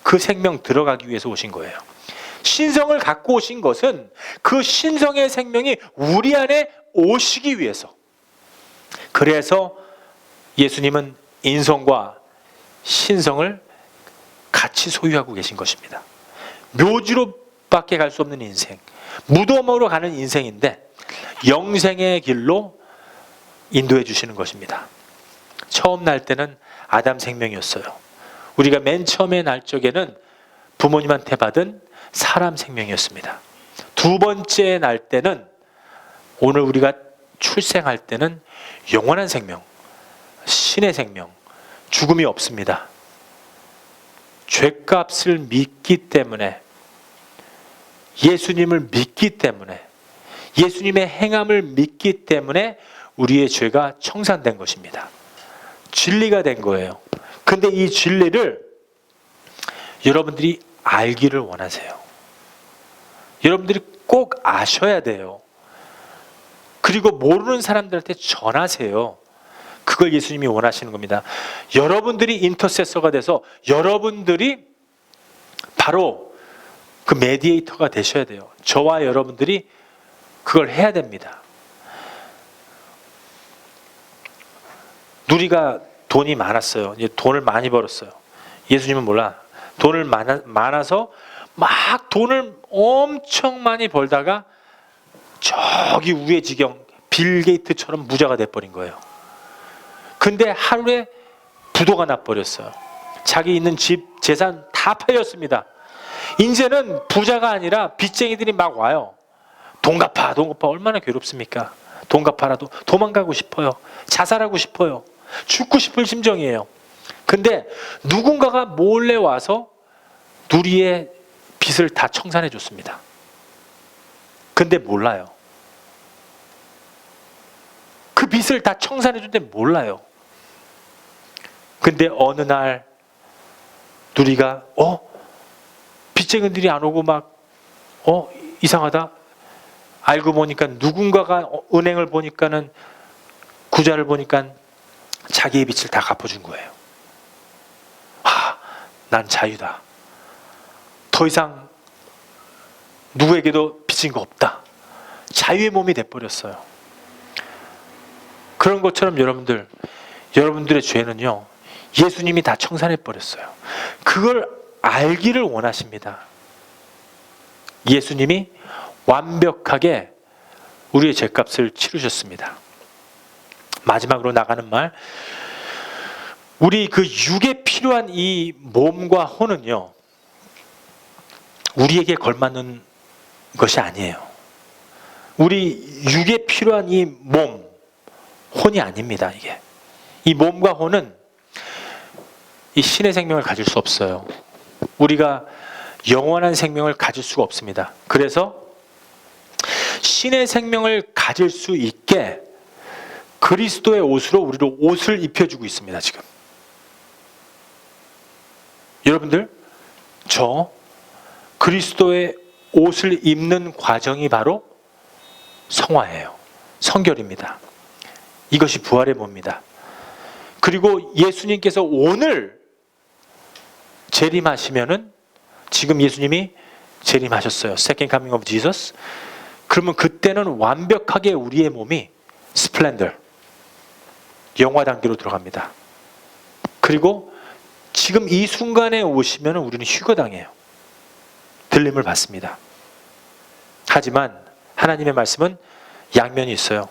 그 생명 들어가기 위해서 오신 거예요. 신성을 갖고 오신 것은 그 신성의 생명이 우리 안에 오시기 위해서. 그래서 예수님은 인성과 신성을 같이 소유하고 계신 것입니다. 묘지로밖에 갈 수 없는 인생, 무덤으로 가는 인생인데 영생의 길로 인도해 주시는 것입니다. 처음 날 때는 아담 생명이었어요. 우리가 맨 처음에 날 적에는 부모님한테 받은 사람 생명이었습니다. 두 번째 날 때는, 오늘 우리가 출생할 때는 영원한 생명, 신의 생명, 죽음이 없습니다. 죄값을 믿기 때문에, 예수님을 믿기 때문에, 예수님의 행함을 믿기 때문에 우리의 죄가 청산된 것입니다. 진리가 된 거예요. 근데 이 진리를 여러분들이 알기를 원하세요. 여러분들이 꼭 아셔야 돼요. 그리고 모르는 사람들한테 전하세요. 그걸 예수님이 원하시는 겁니다. 여러분들이 인터세서가 돼서 여러분들이 바로 그 메디에이터가 되셔야 돼요. 저와 여러분들이 그걸 해야 됩니다. 누리가 돈이 많았어요. 돈을 많이 벌었어요. 예수님은 몰라. 돈을 많아서 막 돈을 엄청 많이 벌다가 저기 위에 지경 빌 게이트처럼 부자가 돼버린 거예요. 근데 하루에 부도가 나버렸어요. 자기 있는 집, 재산 다 팔렸습니다. 이제는 부자가 아니라 빚쟁이들이 막 와요. 돈 갚아, 돈 갚아. 얼마나 괴롭습니까? 돈 갚아라도 도망가고 싶어요. 자살하고 싶어요. 죽고 싶을 심정이에요. 근데 누군가가 몰래 와서 누리의 빚을 다 청산해 줬습니다. 근데 몰라요. 그 빚을 다 청산해 줬는데 몰라요. 근데 어느 날 누리가 빚쟁이들이 안 오고 막 이상하다. 알고 보니까 누군가가 은행을 보니까는 구자를 보니까 자기의 빚을 다 갚아준 거예요. 난 자유다. 더 이상 누구에게도 빚진 거 없다. 자유의 몸이 돼버렸어요. 그런 것처럼 여러분들의 죄는요, 예수님이 다 청산해 버렸어요. 그걸 알기를 원하십니다. 예수님이 완벽하게 우리의 죄값을 치르셨습니다. 마지막으로 나가는 말, 우리 그 육에 필요한 이 몸과 혼은요, 우리에게 걸맞는 것이 아니에요. 우리 육에 필요한 이 몸, 혼이 아닙니다. 이게 이 몸과 혼은 이 신의 생명을 가질 수 없어요. 우리가 영원한 생명을 가질 수가 없습니다. 그래서 신의 생명을 가질 수 있게 그리스도의 옷으로 우리로 옷을 입혀주고 있습니다. 지금 여러분들, 저 그리스도의 옷을 입는 과정이 바로 성화예요. 성결입니다. 이것이 부활의 몸입니다. 그리고 예수님께서 오늘 재림하시면은, 지금 예수님이 재림하셨어요. Second coming of Jesus. 그러면 그때는 완벽하게 우리의 몸이 스플렌더, 영화 단계로 들어갑니다. 그리고 지금 이 순간에 오시면 우리는 휴거당해요. 들림을 받습니다. 하지만 하나님의 말씀은 양면이 있어요.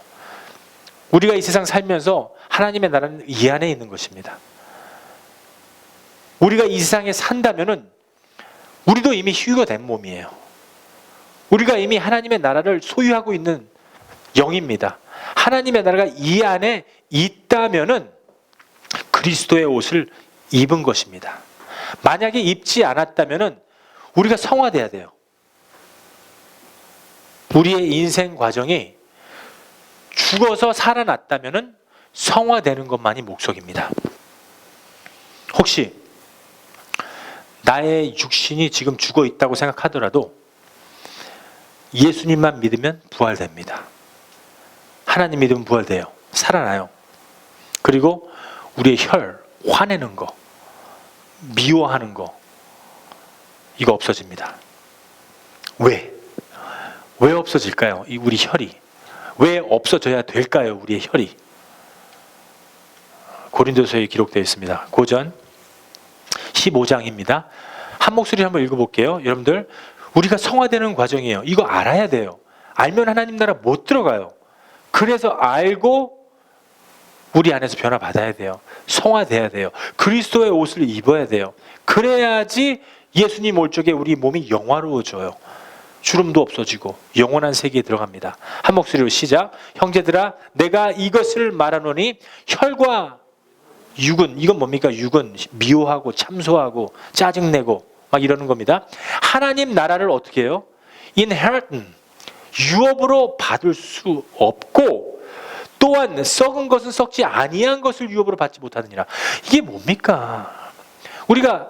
우리가 이 세상 살면서 하나님의 나라는 이 안에 있는 것입니다. 우리가 이 세상에 산다면은 우리도 이미 휴거된 몸이에요. 우리가 이미 하나님의 나라를 소유하고 있는 영입니다. 하나님의 나라가 이 안에 있다면은 그리스도의 옷을 입은 것입니다. 만약에 입지 않았다면은 우리가 성화돼야 돼요. 우리의 인생 과정이 죽어서 살아났다면은 성화되는 것만이 목적입니다. 혹시 나의 육신이 지금 죽어 있다고 생각하더라도 예수님만 믿으면 부활됩니다. 하나님 믿으면 부활돼요. 살아나요. 그리고 우리의 혈, 화내는 거, 미워하는 거, 이거 없어집니다. 왜 없어질까요? 우리 혈이 왜 없어져야 될까요? 우리의 혈이. 고린도서에 기록되어 있습니다. 고전 15장입니다. 한 목소리 한번 읽어볼게요. 여러분들, 우리가 성화되는 과정이에요. 이거 알아야 돼요. 알면 하나님 나라 못 들어가요. 그래서 알고 우리 안에서 변화 받아야 돼요. 성화돼야 돼요. 그리스도의 옷을 입어야 돼요. 그래야지 예수님 올 적에 우리 몸이 영화로워져요. 주름도 없어지고 영원한 세계에 들어갑니다. 한 목소리로 시작. 형제들아, 내가 이것을 말하노니 혈과 육은, 이건 뭡니까? 육은 미워하고 참소하고 짜증내고 막 이러는 겁니다. 하나님 나라를 어떻게 해요? inherit, 유업으로 받을 수 없고, 또한 썩은 것은 썩지 아니한 것을 유업으로 받지 못하느니라. 이게 뭡니까? 우리가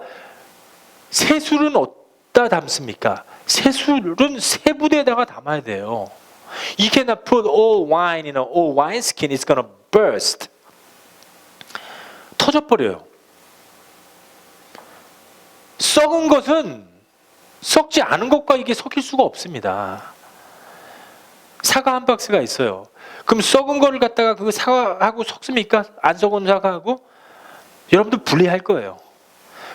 세술은 어디다 담습니까? 세술은 새 부대에다가 담아야 돼요. You cannot put all wine in an old wineskin. It's gonna burst. 터져버려요. 썩은 것은 썩지 않은 것과 이게 섞일 수가 없습니다. 사과 한 박스가 있어요. 그럼 썩은 거를 갖다가 그 사과하고 섞습니까? 안 썩은 사과하고? 여러분들 분리할 거예요.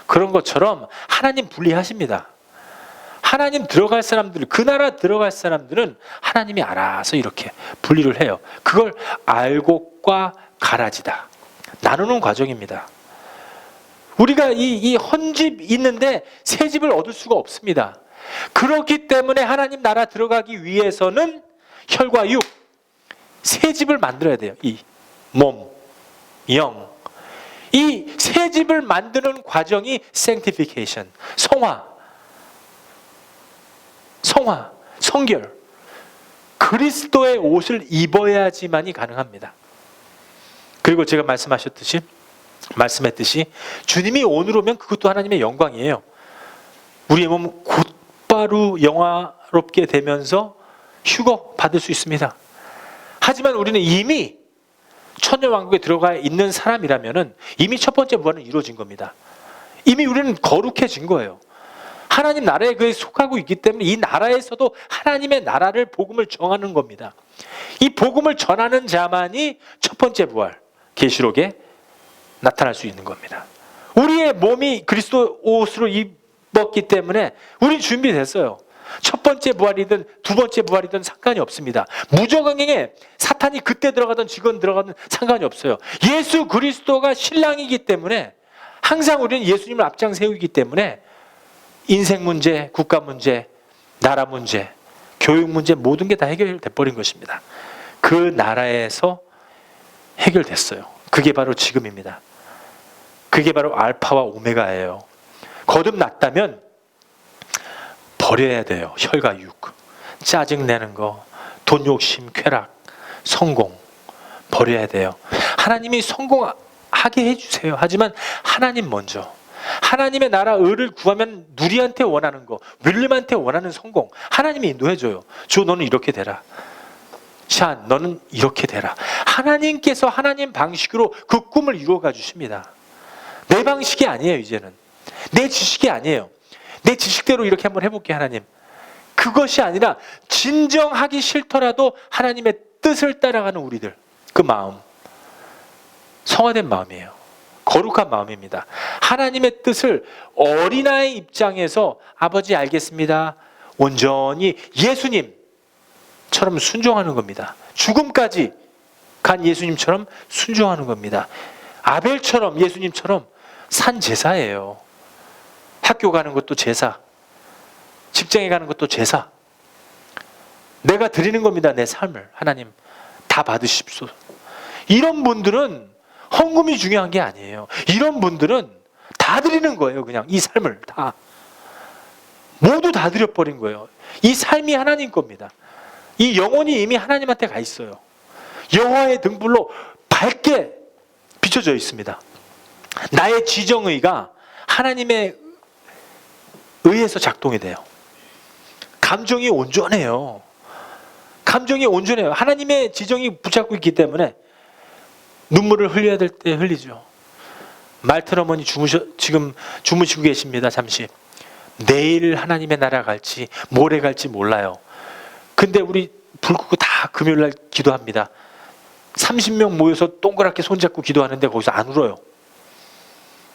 그런 것처럼 하나님 분리하십니다. 하나님 들어갈 사람들, 그 나라 들어갈 사람들은 하나님이 알아서 이렇게 분리를 해요. 그걸 알고과 가라지다, 나누는 과정입니다. 우리가 이 헌집 있는데 새 집을 얻을 수가 없습니다. 그렇기 때문에 하나님 나라 들어가기 위해서는 혈과 육, 새 집을 만들어야 돼요. 이 몸, 영, 이 새 집을 만드는 과정이 sanctification, 성화. 성화, 성결, 그리스도의 옷을 입어야지만이 가능합니다. 그리고 제가 말씀했듯이 주님이 오늘 오면 그것도 하나님의 영광이에요. 우리의 몸 곧바로 영화롭게 되면서 휴거 받을 수 있습니다. 하지만 우리는 이미 천년왕국에 들어가 있는 사람이라면 이미 첫 번째 부활은 이루어진 겁니다. 이미 우리는 거룩해진 거예요. 하나님 나라에 그에 속하고 있기 때문에 이 나라에서도 하나님의 나라를 복음을 정하는 겁니다. 이 복음을 전하는 자만이 첫 번째 부활, 계시록에 나타날 수 있는 겁니다. 우리의 몸이 그리스도 옷으로 입었기 때문에 우리 준비됐어요. 첫 번째 부활이든 두 번째 부활이든 상관이 없습니다. 무저강에 사탄이 그때 들어가든 지금 들어가든 상관이 없어요. 예수 그리스도가 신랑이기 때문에 항상 우리는 예수님을 앞장 세우기 때문에 인생 문제, 국가 문제, 나라 문제, 교육 문제 모든 게 다 해결돼 버린 것입니다. 그 나라에서 해결됐어요. 그게 바로 지금입니다. 그게 바로 알파와 오메가예요. 거듭났다면 버려야 돼요. 혈과 육, 짜증내는 거, 돈 욕심, 쾌락, 성공 버려야 돼요. 하나님이 성공하게 해주세요. 하지만 하나님 먼저. 하나님의 나라 의를 구하면 누리한테 원하는 거, 윌림한테 원하는 성공 하나님이 인도해줘요. 주 너는 이렇게 되라. 샨 너는 이렇게 되라. 하나님께서 하나님 방식으로 그 꿈을 이루어가 주십니다. 내 방식이 아니에요. 이제는 내 지식이 아니에요. 내 지식대로 이렇게 한번 해볼게 하나님. 그것이 아니라 진정하기 싫더라도 하나님의 뜻을 따라가는 우리들, 그 마음, 성화된 마음이에요. 거룩한 마음입니다. 하나님의 뜻을 어린아이 입장에서 아버지 알겠습니다, 온전히 예수님처럼 순종하는 겁니다. 죽음까지 간 예수님처럼 순종하는 겁니다. 아벨처럼 예수님처럼 산 제사예요. 학교 가는 것도 제사, 직장에 가는 것도 제사. 내가 드리는 겁니다. 내 삶을. 하나님 다 받으십시오. 이런 분들은 헌금이 중요한 게 아니에요. 이런 분들은 다 드리는 거예요. 그냥 이 삶을 다 모두 다 드려버린 거예요. 이 삶이 하나님 겁니다. 이 영혼이 이미 하나님한테 가 있어요. 여호와의 등불로 밝게 비춰져 있습니다. 나의 지정의가 하나님의 의해서 작동이 돼요. 감정이 온전해요. 감정이 온전해요. 하나님의 지정이 붙잡고 있기 때문에 눈물을 흘려야 될 때 흘리죠. 말튼 어머니 지금 주무시고 계십니다. 잠시. 내일 하나님의 나라 갈지 모레 갈지 몰라요. 근데 우리 불 끄고 다 금요일날 기도합니다. 30명 모여서 동그랗게 손잡고 기도하는데 거기서 안 울어요.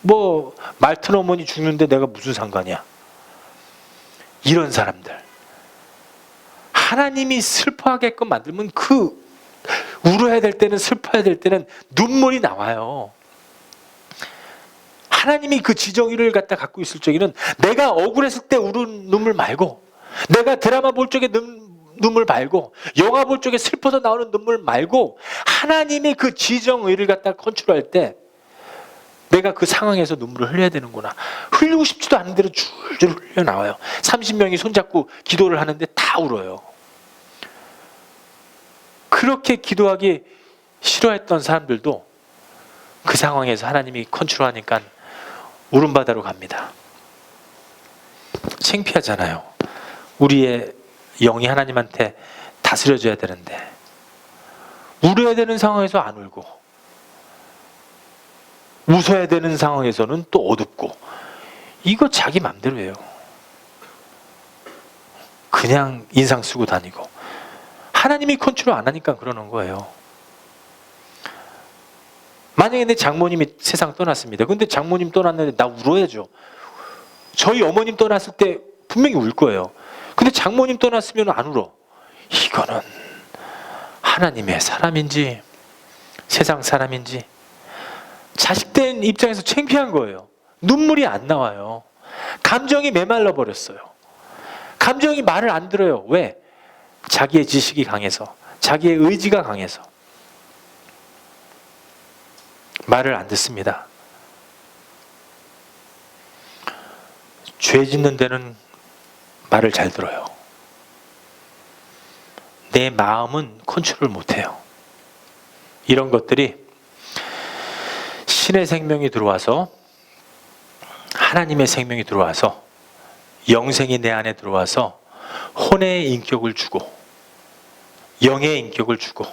뭐 말튼 어머니 죽는데 내가 무슨 상관이야. 이런 사람들, 하나님이 슬퍼하게끔 만들면 그 울어야 될 때는, 슬퍼야 될 때는 눈물이 나와요. 하나님이 그 지정의를 갖고 있을 적에는 내가 억울했을 때 우는 눈물 말고, 내가 드라마 볼 적에 눈물 말고, 영화 볼 적에 슬퍼서 나오는 눈물 말고, 하나님이 그 지정의를 컨트롤할 때 내가 그 상황에서 눈물을 흘려야 되는구나. 흘리고 싶지도 않은 대로 줄줄 흘려나와요. 30명이 손잡고 기도를 하는데 다 울어요. 그렇게 기도하기 싫어했던 사람들도 그 상황에서 하나님이 컨트롤하니까 울음바다로 갑니다. 창피하잖아요. 우리의 영이 하나님한테 다스려져야 되는데 울어야 되는 상황에서 안 울고, 웃어야 되는 상황에서는 또 어둡고, 이거 자기 맘대로예요. 그냥 인상 쓰고 다니고 하나님이 컨트롤 안 하니까 그러는 거예요. 만약에 내 장모님이 세상 떠났습니다. 근데 장모님 떠났는데 나 울어야죠. 저희 어머님 떠났을 때 분명히 울 거예요. 근데 장모님 떠났으면 안 울어. 이거는 하나님의 사람인지 세상 사람인지 자식된 입장에서 창피한 거예요. 눈물이 안 나와요. 감정이 메말라 버렸어요. 감정이 말을 안 들어요. 왜? 자기의 지식이 강해서, 자기의 의지가 강해서 말을 안 듣습니다. 죄 짓는 데는 말을 잘 들어요. 내 마음은 컨트롤 못해요. 이런 것들이 신의 생명이 들어와서, 하나님의 생명이 들어와서, 영생이 내 안에 들어와서 혼의 인격을 주고 영의 인격을 주고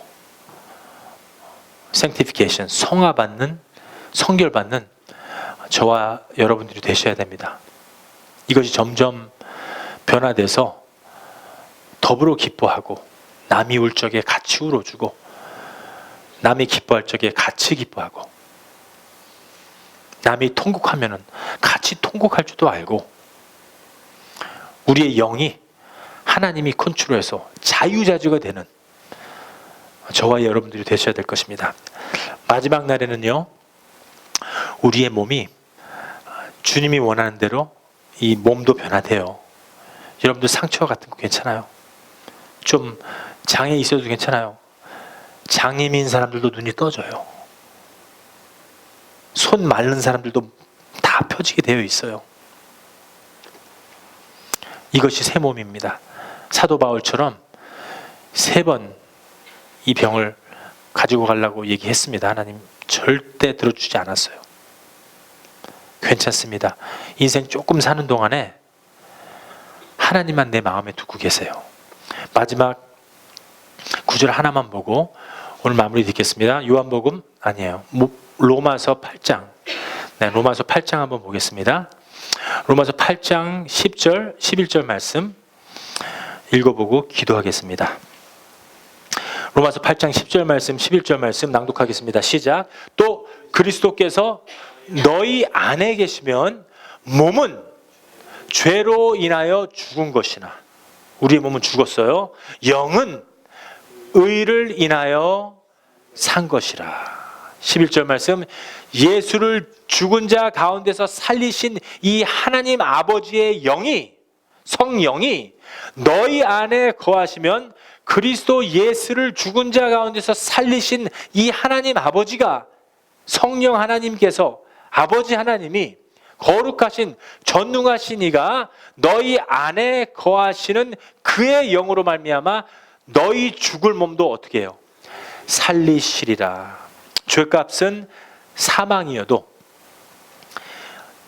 sanctification, 성화받는, 성결받는 저와 여러분들이 되셔야 됩니다. 이것이 점점 변화돼서 더불어 기뻐하고, 남이 울 적에 같이 울어주고, 남이 기뻐할 적에 같이 기뻐하고, 남이 통곡하면은 같이 통곡할 줄도 알고, 우리의 영이 하나님이 컨트롤해서 자유자주가 되는 저와 여러분들이 되셔야 될 것입니다. 마지막 날에는요, 우리의 몸이 주님이 원하는 대로 이 몸도 변화돼요. 여러분들 상처 같은 거 괜찮아요? 좀 장애 있어도 괜찮아요. 장애인 사람들도 눈이 떠져요. 손 마른 사람들도 다 펴지게 되어 있어요. 이것이 새 몸입니다. 사도 바울처럼 3번 이 병을 가지고 가려고 얘기했습니다. 하나님 절대 들어주지 않았어요. 괜찮습니다. 인생 조금 사는 동안에 하나님만 내 마음에 두고 계세요. 마지막 구절 하나만 보고 오늘 마무리 짓겠습니다. 요한복음 아니에요. 로마서 8장. 네, 로마서 8장 한번 보겠습니다. 로마서 8장 10절, 11절 말씀 읽어보고 기도하겠습니다. 로마서 8장 10절 말씀, 11절 말씀 낭독하겠습니다. 시작. 또 그리스도께서 너희 안에 계시면 몸은 죄로 인하여 죽은 것이나, 우리의 몸은 죽었어요. 영은 의를 인하여 산 것이라. 11절 말씀, 예수를 죽은 자 가운데서 살리신 이 하나님 아버지의 영이, 성령이 너희 안에 거하시면 그리스도 예수를 죽은 자 가운데서 살리신 이 하나님 아버지가, 성령 하나님께서, 아버지 하나님이, 거룩하신 전능하신 이가 너희 안에 거하시는 그의 영으로 말미암아 너희 죽을 몸도 어떻게 해요? 살리시리라. 죄값은 사망이어도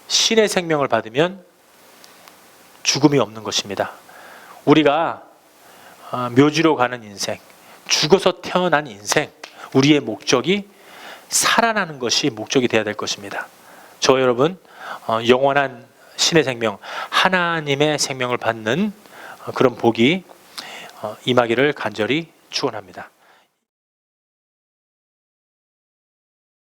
신의 생명을 받으면 죽음이 없는 것입니다. 우리가 묘지로 가는 인생, 죽어서 태어난 인생, 우리의 목적이 살아나는 것이 목적이 되어야 될 것입니다. 저 여러분 영원한 신의 생명, 하나님의 생명을 받는 그런 복이 임하기를 간절히 축원합니다.